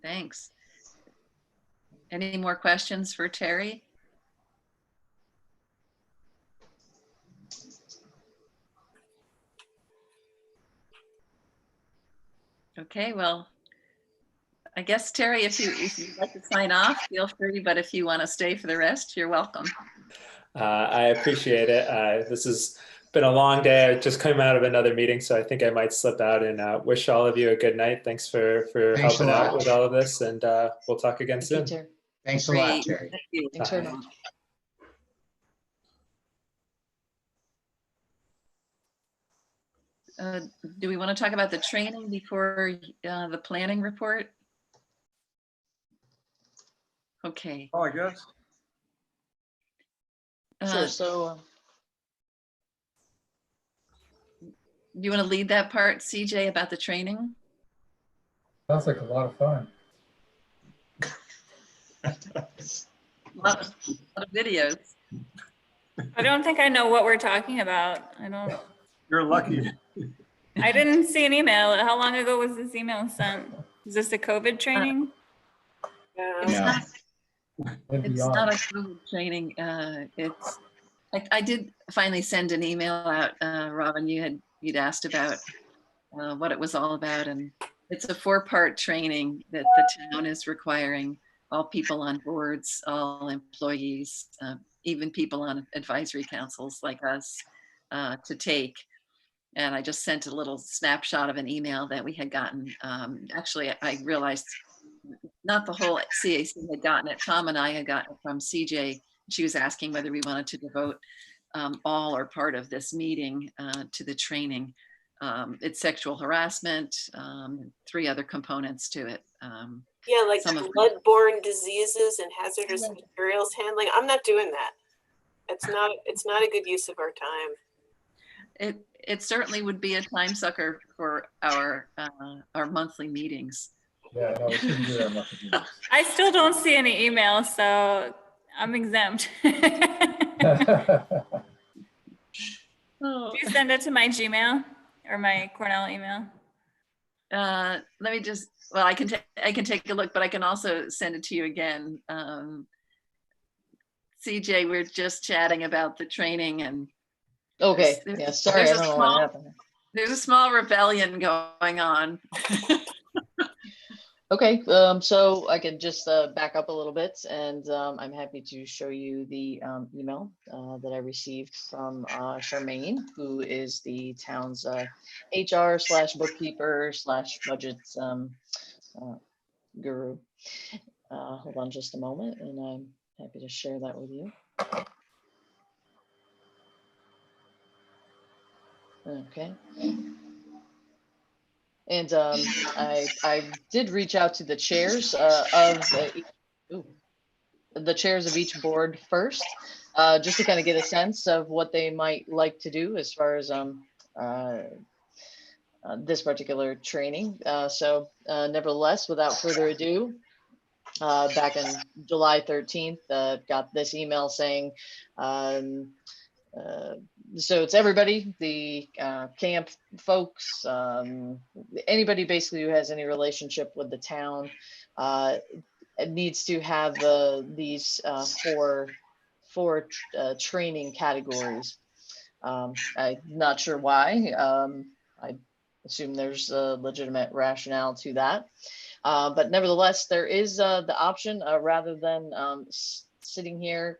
Thanks. Any more questions for Terry? Okay, well, I guess, Terry, if you'd like to sign off, feel free, but if you want to stay for the rest, you're welcome. I appreciate it. This has been a long day. I just came out of another meeting, so I think I might slip out, and wish all of you a good night. Thanks for helping out with all of this, and we'll talk again soon. Thanks a lot, Terry. Thank you. Thanks very much. Do we want to talk about the training before the planning report? Okay. Oh, I guess. Sure, so Do you want to lead that part, CJ, about the training? Sounds like a lot of fun. A lot of videos. I don't think I know what we're talking about. You're lucky. I didn't see an email. How long ago was this email sent? Is this a COVID training? It's No. not, And it's beyond. not a COVID training. I did finally send an email out, Robin, you'd asked about what it was all about, and it's a 4-part training that the town is requiring all people on boards, all employees, even people on advisory councils like us to take. And I just sent a little snapshot of an email that we had gotten. Actually, I realized not the whole CAC had gotten it. Tom and I had gotten it from CJ she was asking whether we wanted to devote all or part of this meeting to the training. It's sexual harassment, 3 other components to it. Yeah, like Some of blood-borne diseases and hazardous materials handling. I'm not doing that. It's not a good use of our time. It certainly would be a time sucker for our monthly meetings. Yeah, no, we shouldn't do that much of this. I still don't see any emails, so I'm exempt. Oh. Do you send it to my Gmail or my Cornell email? Let me just, well, I can take a look, but I can also send it to you again. CJ, we're just chatting about the training and Okay, there's- yeah, sorry, I there's a don't know small- what happened. there's a small rebellion going on. Okay, so I can just back up a little bit, and I'm happy to show you the email that I received from Charmaine, who is the town's HR/bookkeeper/budgets guru. Hold on just a moment, and I'm happy to share that with you. Okay. And I did reach out to the chairs the chairs of each board first, just to kind of get a sense of what they might like to do as far as this particular training. So nevertheless, without further ado, back on July 13th, got this email saying, so it's everybody, the camp folks, anybody basically who has any relationship with the town, it needs to have these four training categories. I'm not sure why. I assume there's a legitimate rationale to that. But nevertheless, there is the option, rather than sitting here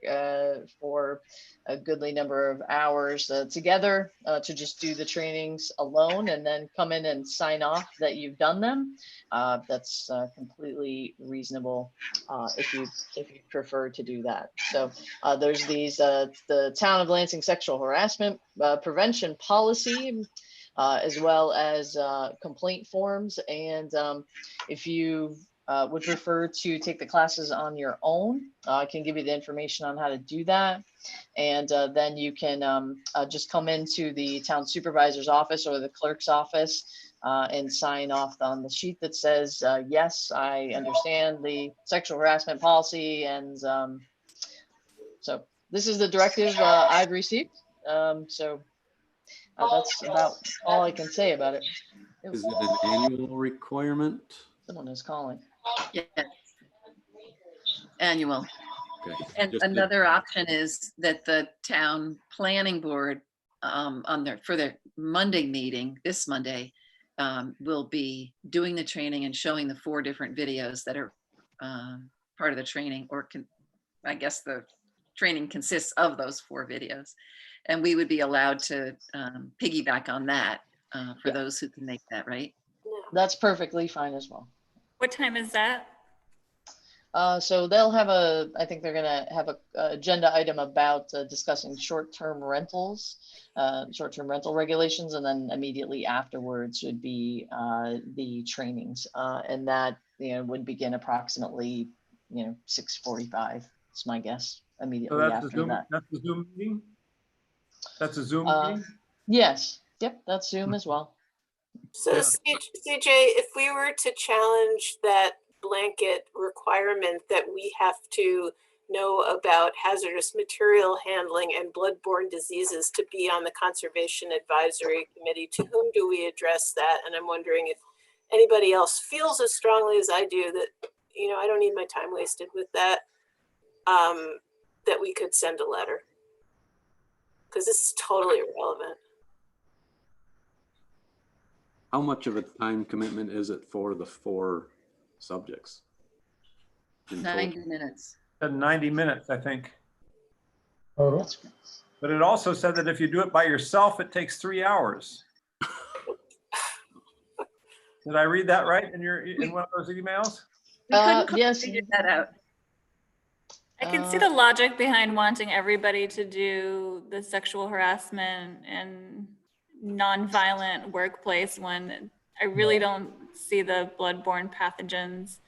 for a goodly number of hours together, to just do the trainings alone and then come in and sign off that you've done them. That's completely reasonable if you prefer to do that. So there's these the Town of Lansing Sexual Harassment Prevention Policy, as well as complaint forms. And if you would prefer to take the classes on your own, I can give you the information on how to do that. And then you can just come into the town supervisor's office or the clerk's office and sign off on the sheet that says, yes, I understand the sexual harassment policy. And so this is the directive I've received. So that's about all I can say about it. Is it an annual requirement? Someone is calling. Yes. Annual. Okay. And Just another option is that the town planning board for their Monday meeting, this Monday, will be doing the training and showing the 4 different videos that are part of the training, or I guess the training consists of those 4 videos. And we would be allowed to piggyback on that for those who can make that, right? That's perfectly fine as well. What time is that? So they'll have I think they're gonna have a agenda item about discussing short-term rentals, short-term rental regulations, and then immediately afterwards would be the trainings, and that would begin approximately 6:45. It's my guess. Immediately So that's after that. That's the Zoom meeting? That's a Zoom meeting? Yes. Yep. That's Zoom as well. So Yeah. CJ, if we were to challenge that blanket requirement that we have to know about hazardous material handling and bloodborne diseases to be on the Conservation Advisory Committee, to whom do we address that? And I'm wondering if anybody else feels as strongly as I do that, I don't need my time wasted with that, that we could send a letter. Because this is totally irrelevant. How much of a time commitment is it for the 4 subjects? in total? 90 minutes. Said 90 minutes, I think. Total? But it also said that if you do it by yourself, it takes 3 hours. Did I read that right in one of those emails? We couldn't quite Yes. figure that out. I can see the logic behind wanting everybody to do the sexual harassment and non-violent workplace one. I really don't see the bloodborne pathogens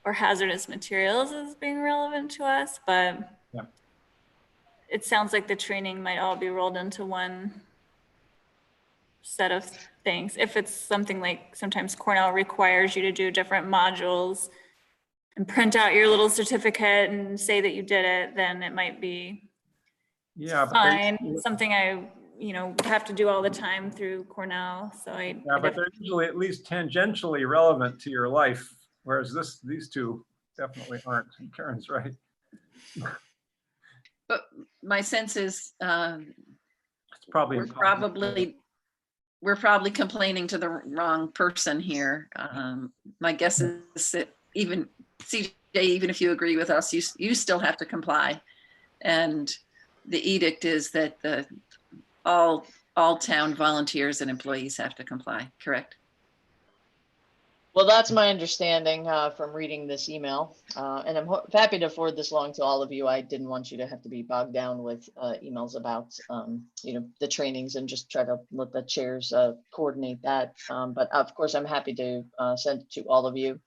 or hazardous materials as being relevant to us, but Yeah. it sounds like the training might all be rolled into one set of things. If it's something like sometimes Cornell requires you to do different modules and print out your little certificate and say that you did it, then it might be Yeah, but fine. Something I, have to do all the time through Cornell. So yeah, but they're usually at least tangentially relevant to your life, whereas these two definitely aren't. Karen's right. But my sense is It's probably we're probably complaining to the wrong person here. My guess is that even CJ, even if you agree with us, you still have to comply. And the edict is that all town volunteers and employees have to comply, correct? Well, that's my understanding from reading this email, and I'm happy to forward this along to all of you. I didn't want you to have to be bogged down with emails about, the trainings, and just try to let the chairs coordinate that. But of course, I'm happy to send it to all of you.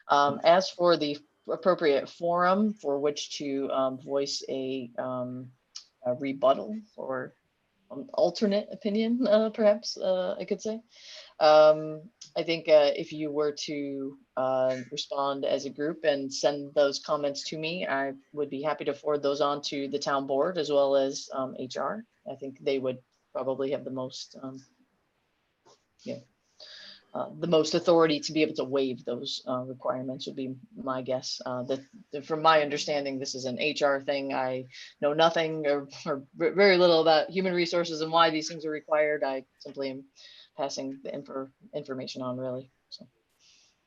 As for the appropriate forum for which to voice a rebuttal or alternate opinion, perhaps I could say. I think if you were to respond as a group and send those comments to me, I would be happy to forward those on to the town board as well as HR. I think they would probably have the most, the most authority to be able to waive those requirements would be my guess. From my understanding, this is an HR thing. I know nothing or very little about human resources and why these things are required. I simply am passing the information on, really. So.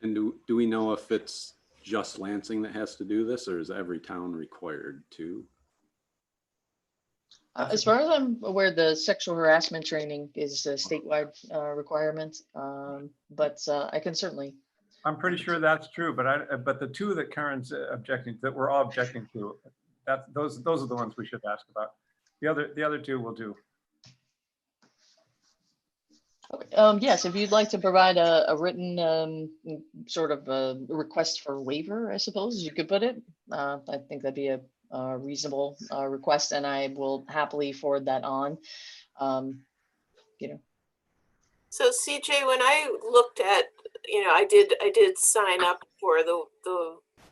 And do we know if it's just Lansing that has to do this, or is every town required to? As far as I'm aware, the sexual harassment training is a statewide requirement, but I can certainly. I'm pretty sure that's true, but the two that Karen's objecting, that we're all objecting to, those are the ones we should ask about. The other two will do. Okay. Yes, if you'd like to provide a written sort of a request for waiver, I suppose you could put it. I think that'd be a reasonable request, and I will happily forward that on. So CJ, when I looked at, I did sign up for the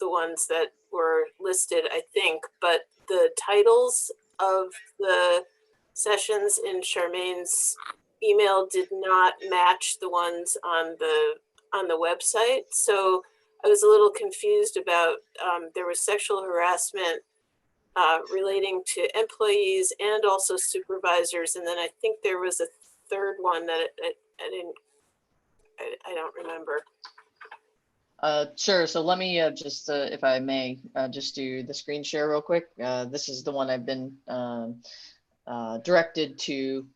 ones that were listed, I think, but the titles of the sessions in Charmaine's email did not match the ones on the website. So I was a little confused about, there was sexual harassment relating to employees and also supervisors. And then I think there was a third one that I don't remember. Sure. So let me just, if I may, just do the screen share real quick. This is the one I've been directed to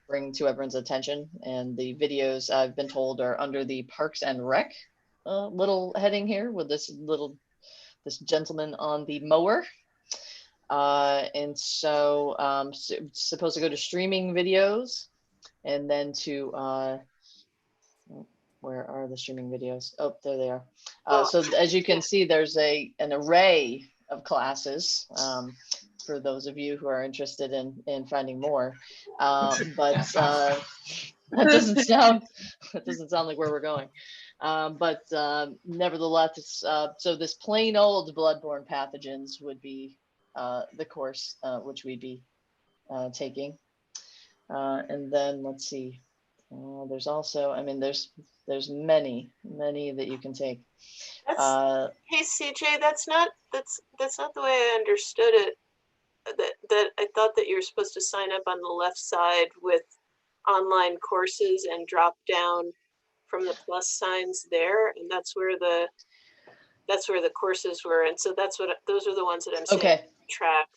bring to everyone's attention. And the videos, I've been told, are under the Parks and Rec little heading here with this gentleman on the mower. And so supposed to go to streaming videos and then to, where are the streaming videos? Oh, there they are. So as you can see, there's an array of classes for those of you who are interested in finding more. But that doesn't sound like where we're going. But nevertheless, so this plain old bloodborne pathogens would be the course which we'd be taking. And then let's see, there's also, I mean, there's many that you can take. Hey CJ, that's not the way I understood it. That I thought that you were supposed to sign up on the left side with online courses and drop down from the plus signs there, and that's where the courses were. And so those are the ones that I'm saying track.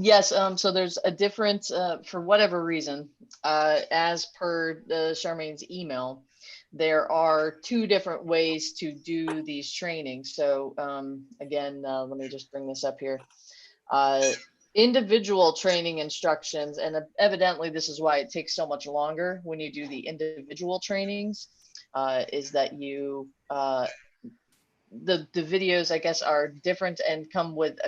Yes, so there's a different, for whatever reason, as per Charmaine's email, there are two different ways to do these trainings. So again, let me just bring this up here. Individual training instructions, and evidently this is why it takes so much longer when you do the individual trainings, is that you, the videos, I guess, are different and come with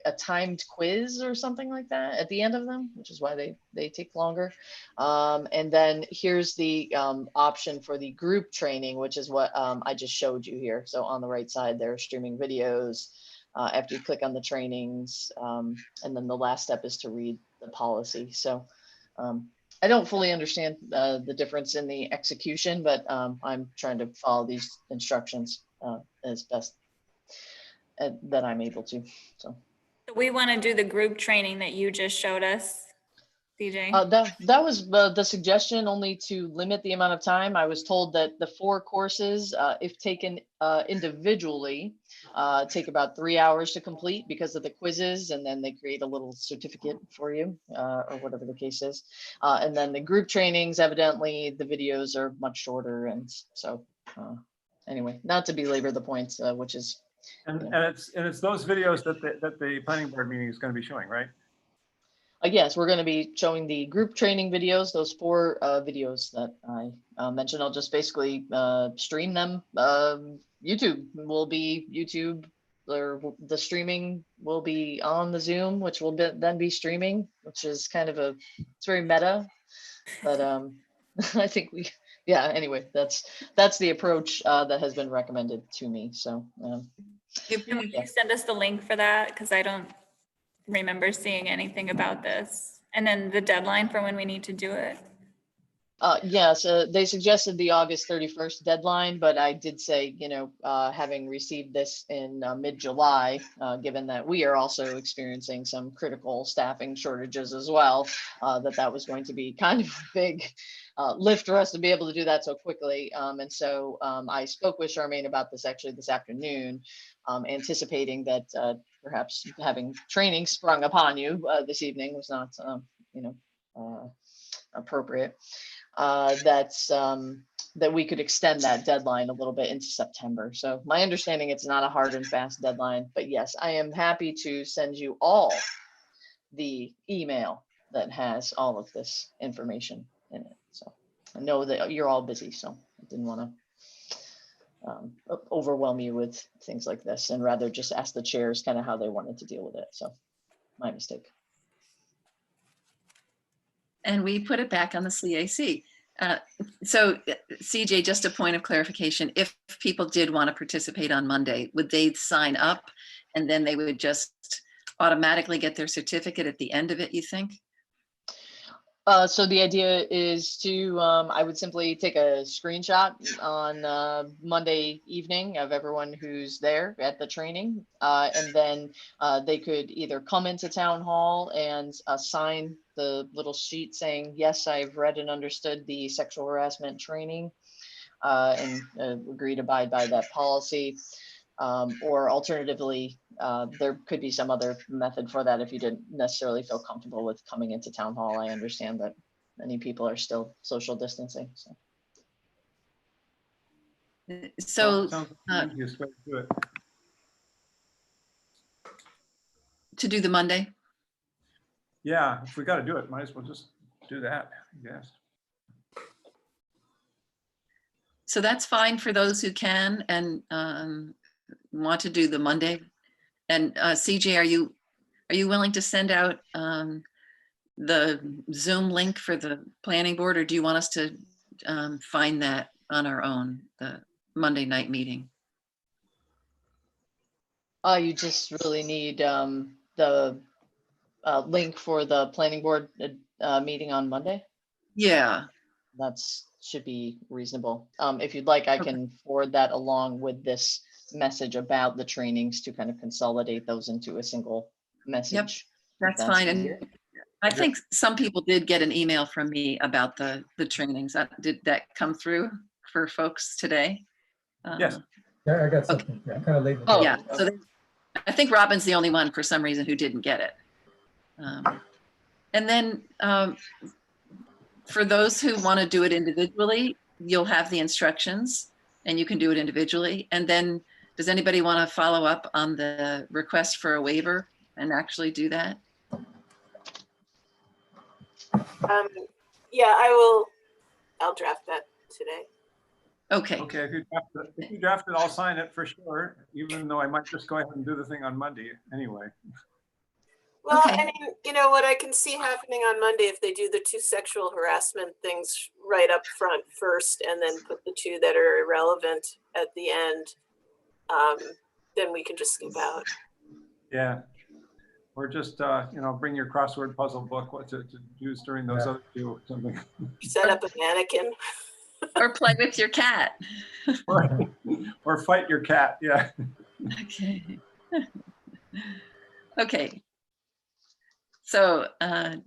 a timed quiz or something like that at the end of them, which is why they take longer. And then here's the option for the group training, which is what I just showed you here. So on the right side, there are streaming videos. After you click on the trainings, and then the last step is to read the policy. So I don't fully understand the difference in the execution, but I'm trying to follow these instructions as best that I'm able to. So We want to do the group training that you just showed us, CJ. that was the suggestion, only to limit the amount of time. I was told that the 4 courses, if taken individually, take about 3 hours to complete because of the quizzes, and then they create a little certificate for you, or whatever the case is. And then the group trainings, evidently, the videos are much shorter, and so anyway, not to belabor the points, which is. And it's those videos that the planning board meeting is going to be showing, right? Yes, we're going to be showing the group training videos, those 4 videos that I mentioned. I'll just basically stream them. YouTube will be YouTube, or the streaming will be on the Zoom, which will then be streaming, which is kind of it's very meta, but I think yeah, anyway, that's the approach that has been recommended to me. So Can you send us the link for that? Because I don't remember seeing anything about this. And then the deadline for when we need to do it. Yes, they suggested the August 31st deadline, but I did say, having received this in mid-July, given that we are also experiencing some critical staffing shortages as well, that was going to be kind of a big lift for us to be able to do that so quickly. And so I spoke with Charmaine about this actually this afternoon, anticipating that perhaps having training sprung upon you this evening was not, appropriate. That we could extend that deadline a little bit into September. So my understanding, it's not a hard and fast deadline, but yes, I am happy to send you all the email that has all of this information in it. So I know that you're all busy, so I didn't want to overwhelm you with things like this, and rather just ask the chairs kind of how they wanted to deal with it. So my mistake. And we put it back on the CAC. So CJ, just a point of clarification, if people did want to participate on Monday, would they sign up and then they would just automatically get their certificate at the end of it, you think? So the idea is to, I would simply take a screenshot on Monday evening of everyone who's there at the training. And then they could either come into town hall and sign the little sheet saying, yes, I've read and understood the sexual harassment training and agree to abide by that policy. Or alternatively, there could be some other method for that if you didn't necessarily feel comfortable with coming into town hall. I understand that many people are still social distancing. So the easiest way to do it. To do the Monday? Yeah, if we got to do it, might as well just do that, I guess. So that's fine for those who can and want to do the Monday. And CJ, are you willing to send out the Zoom link for the planning board, or do you want us to find that on our own, the Monday night meeting? You just really need the link for the planning board meeting on Monday. Yeah. That's should be reasonable. If you'd like, I can forward that along with this message about the trainings to kind of consolidate those into a single message. Yep, that's fine. And I think some people did get an email from me about the trainings. Did that come through for folks today? Yes. Yeah, I got something. Okay. Yeah, kind of late. Oh, yeah. So I think Robin's the only one for some reason who didn't get it. And then for those who want to do it individually, you'll have the instructions and you can do it individually. And then does anybody want to follow up on the request for a waiver and actually do that? Yeah, I'll draft that today. Okay. Okay, if you draft it, I'll sign it for sure, even though I might just go ahead and do the thing on Monday anyway. Well, Okay. I mean, you know what I can see happening on Monday if they do the 2 sexual harassment things right up front first and then put the 2 that are irrelevant at the end, then we can just skip out. Yeah. Or just, you know, bring your crossword puzzle book, what to use during those other 2 or something. Set up a mannequin. Or play with your cat. Or fight your cat, yeah. Okay. Okay. So I'm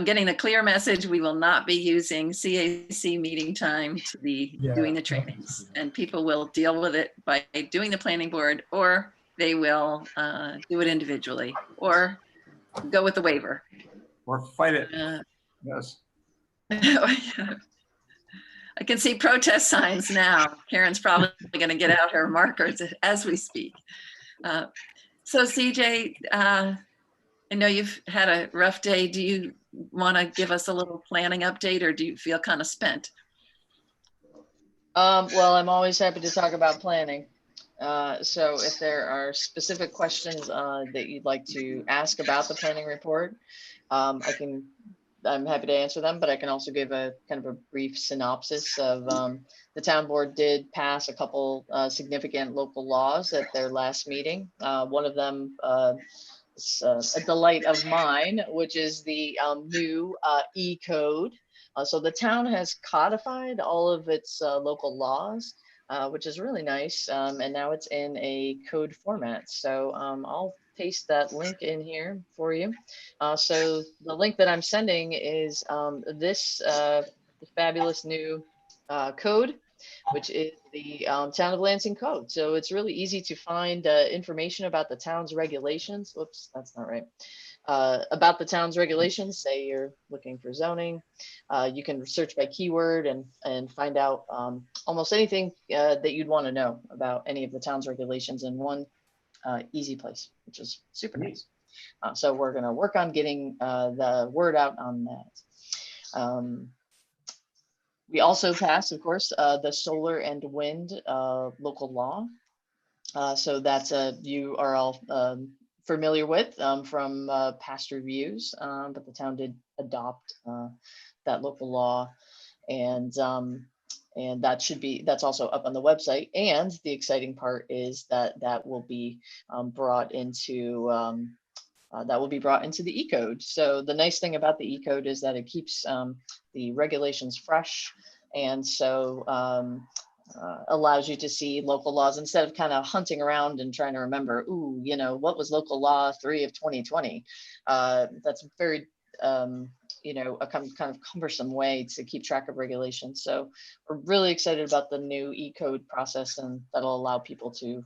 getting a clear message. We will not be using CAC meeting time to be doing the trainings, and people will deal with it by doing the planning board, or they will do it individually, or go with the waiver. Or fight it, yes. I can see protest signs now. Karen's probably going to get out her markers as we speak. So CJ, I know you've had a rough day. Do you want to give us a little planning update, or do you feel kind of spent? Well, I'm always happy to talk about planning. So if there are specific questions that you'd like to ask about the planning report, I'm happy to answer them, but I can also give a kind of a brief synopsis of the town board did pass a couple significant local laws at their last meeting. One of them is a delight of mine, which is the new E-code. So the town has codified all of its local laws, which is really nice. And now it's in a code format. So I'll paste that link in here for you. So the link that I'm sending is this fabulous new code, which is the Town of Lansing Code. So it's really easy to find information about the town's regulations. Whoops, that's not right. About the town's regulations, say you're looking for zoning, you can search by keyword and find out almost anything that you'd want to know about any of the town's regulations in one easy place, which is super nice. So we're going to work on getting the word out on that. We also passed, of course, the solar and wind local law. So that's you are all familiar with from past reviews, but the town did adopt that local law, and that's also up on the website. And the exciting part is that will be brought into the E-code. So the nice thing about the E-code is that it keeps the regulations fresh, and so allows you to see local laws instead of kind of hunting around and trying to remember, ooh, you know, what was local law 3 of 2020? That's very, you know, a kind of cumbersome way to keep track of regulations. So we're really excited about the new E-code process, and that'll allow people to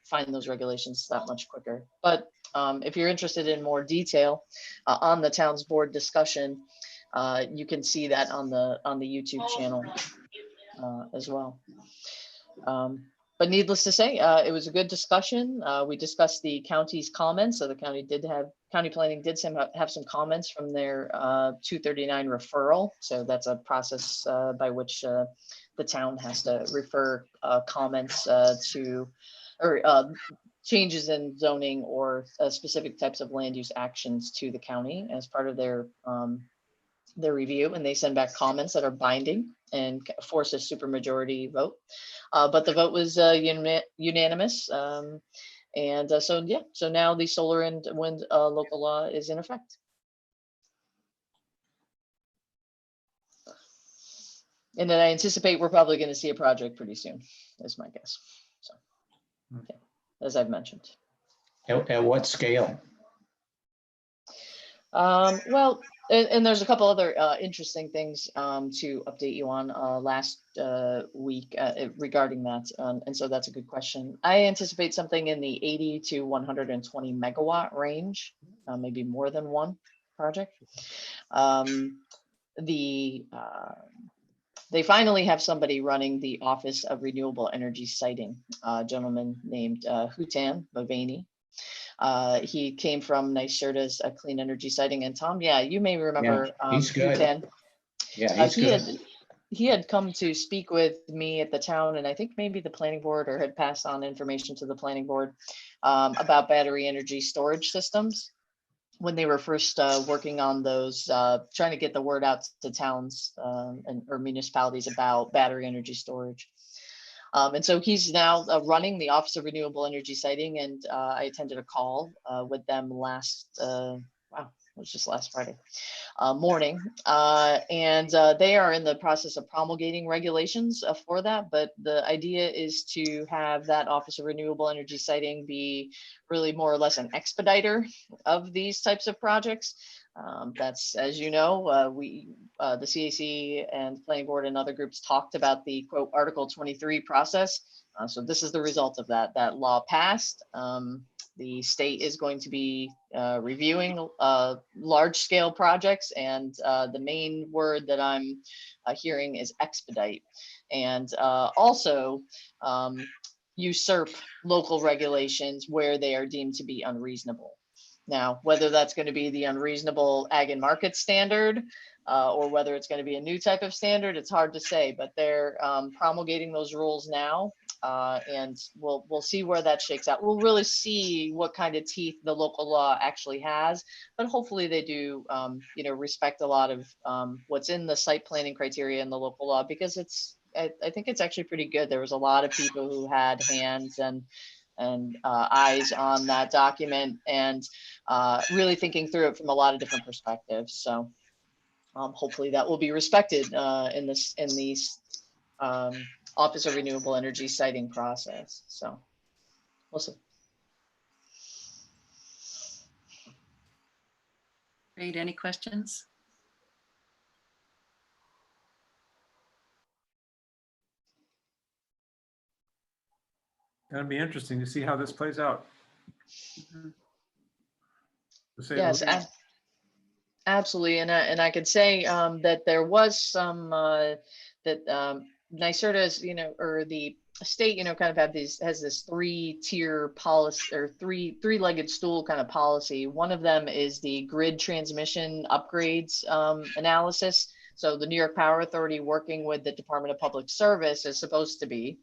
find those regulations that much quicker. But if you're interested in more detail on the town's board discussion, you can see that on the YouTube channel as well. But needless to say, it was a good discussion. We discussed the county's comments. So the county planning did have some comments from their 239 referral. So that's a process by which the town has to refer comments to, or changes in zoning or specific types of land use actions to the county as part of their review, and they send back comments that are binding and force a supermajority vote. But the vote was unanimous. So now the solar and wind local law is in effect. And then I anticipate we're probably going to see a project pretty soon, is my guess. So, okay, as I've mentioned. At what scale? Well, and there's a couple other interesting things to update you on last week regarding that. And so that's a good question. I anticipate something in the 80 to 120 megawatt range maybe more than one project. Um, the They finally have somebody running the Office of Renewable Energy Siting, a gentleman named Hutan Bhavani. He came from NYSERDA's Clean Energy Siting. And Tom, yeah, you may remember he's good. Hutan. Yeah, he's good. He had come to speak with me at the town, and I think maybe the planning board, or had passed on information to the planning board about battery energy storage systems when they were first working on those, trying to get the word out to towns or municipalities about battery energy storage. And so he's now running the Office of Renewable Energy Siting, and I attended a call with them last, wow, it was just last Friday morning. And they are in the process of promulgating regulations for that. But the idea is to have that Office of Renewable Energy Siting be really more or less an expediter of these types of projects. That's, as you know, the CAC and Planning Board and other groups talked about the quote Article 23 process. So this is the result of that. That law passed. The state is going to be reviewing large scale projects, and the main word that I'm hearing is expedite, and also usurp local regulations where they are deemed to be unreasonable. Now, whether that's going to be the unreasonable ag and market standard or whether it's going to be a new type of standard, it's hard to say, but they're promulgating those rules now. And we'll see where that shakes out. We'll really see what kind of teeth the local law actually has, but hopefully they do, respect a lot of what's in the site planning criteria in the local law, because I think it's actually pretty good. There was a lot of people who had hands and eyes on that document, and really thinking through it from a lot of different perspectives. So hopefully that will be respected in these Office of Renewable Energy siting process. So we'll see. Great. Any questions? It'll be interesting to see how this plays out. Mhm. To say the Yes, least. absolutely. And I could say that there was some that NYSERDA's, or the state, kind of has this 3-tier policy, or three-legged stool kind of policy. One of them is the grid transmission upgrades analysis. So the New York Power Authority, working with the Department of Public Service, is supposed to be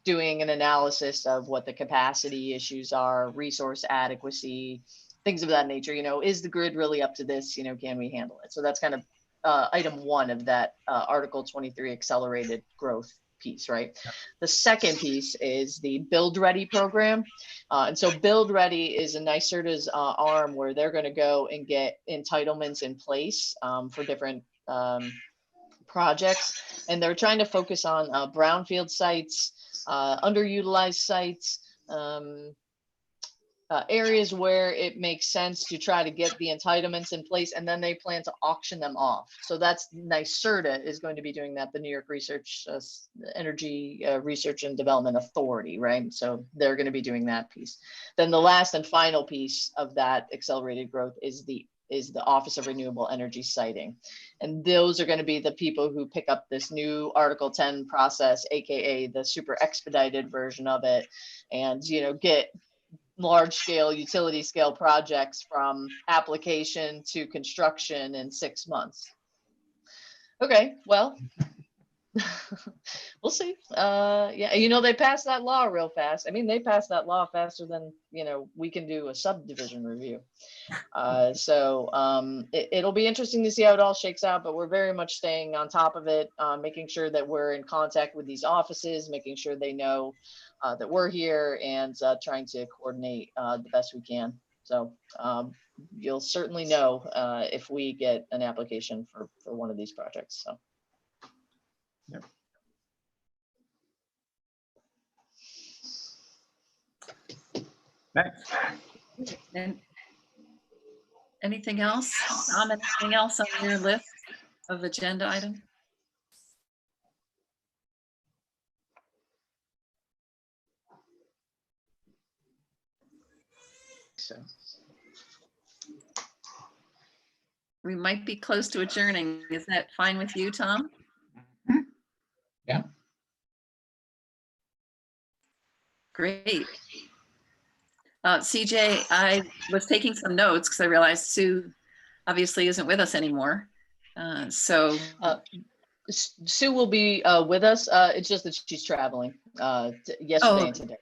doing an analysis of what the capacity issues are, resource adequacy, things of that nature. Is the grid really up to this? Can we handle it? So that's kind of item one of that Article 23 accelerated growth piece, right? The second piece is the Build Ready program. And so Build Ready is a NYSERDA's arm where they're going to go and get entitlements in place for different projects. And they're trying to focus on brownfield sites, underutilized sites, areas where it makes sense to try to get the entitlements in place, and then they plan to auction them off. So that's NYSERDA is going to be doing that, the New York Energy Research and Development Authority, right? So they're going to be doing that piece. Then the last and final piece of that accelerated growth is the Office of Renewable Energy Siting. And those are going to be the people who pick up this new Article 10 process, AKA the super expedited version of it, and, get large scale utility scale projects from application to construction in 6 months. Okay, well, we'll see. Yeah, they passed that law real fast. I mean, they passed that law faster than, we can do a subdivision review. So it'll be interesting to see how it all shakes out, but we're very much staying on top of it, making sure that we're in contact with these offices, making sure they know that we're here, and trying to coordinate the best we can. So you'll certainly know if we get an application for one of these projects. So. Yep. Next. And anything else? Anything else on your list of agenda items? So. we might be close to adjourning. Is that fine with you, Tom? Yeah. Great. CJ, I was taking some notes because I realized Sue obviously isn't with us anymore. So Sue will be with us. It's just that she's traveling yesterday and today.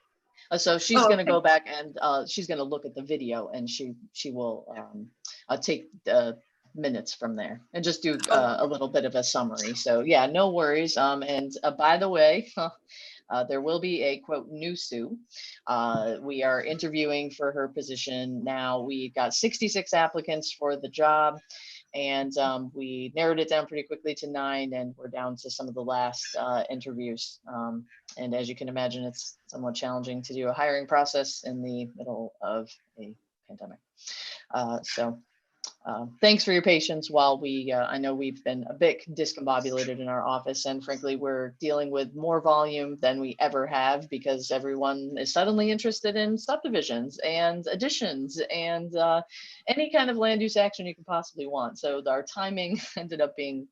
So she's going to go back and she's going to look at the video, and she will take the minutes from there and just do a little bit of a summary. So yeah, no worries. And by the way, there will be a quote new Sue. We are interviewing for her position now. We got 66 applicants for the job, and we narrowed it down pretty quickly to 9, and we're down to some of the last interviews. And as you can imagine, it's somewhat challenging to do a hiring process in the middle of a pandemic. Thanks for your patience while we, I know we've been a bit discombobulated in our office, and frankly, we're dealing with more volume than we ever have because everyone is suddenly interested in subdivisions and additions and any kind of land use action you could possibly want. So our timing ended up being,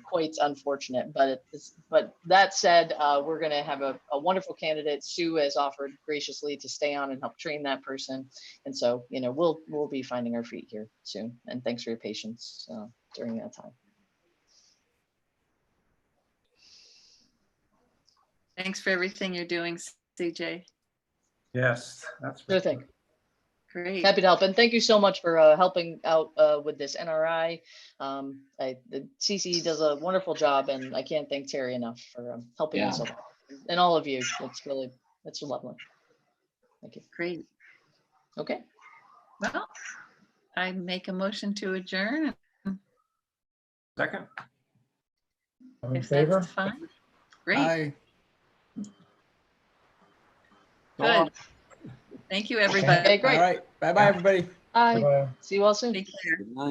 quite unfortunate, but that said, we're going to have a wonderful candidate. Sue has offered graciously to stay on and help train that person. And so, we'll be finding our feet here soon. And thanks for your patience during that time. thanks for everything you're doing, CJ. Yes, that's Sure thing. Great. Happy to help. And thank you so much for helping out with this NRI. The CCE does a wonderful job, and I can't thank Terry enough for helping us along. And all of you. It's lovely. Thank you. Great. Okay. Well, I make a motion to adjourn. second. I'm in If favor. that's fine. Great. Aye. Good. Thank you, everybody. Okay, great. All right. Bye-bye, everybody. Bye. Bye-bye. See you all soon. Take care. Good night.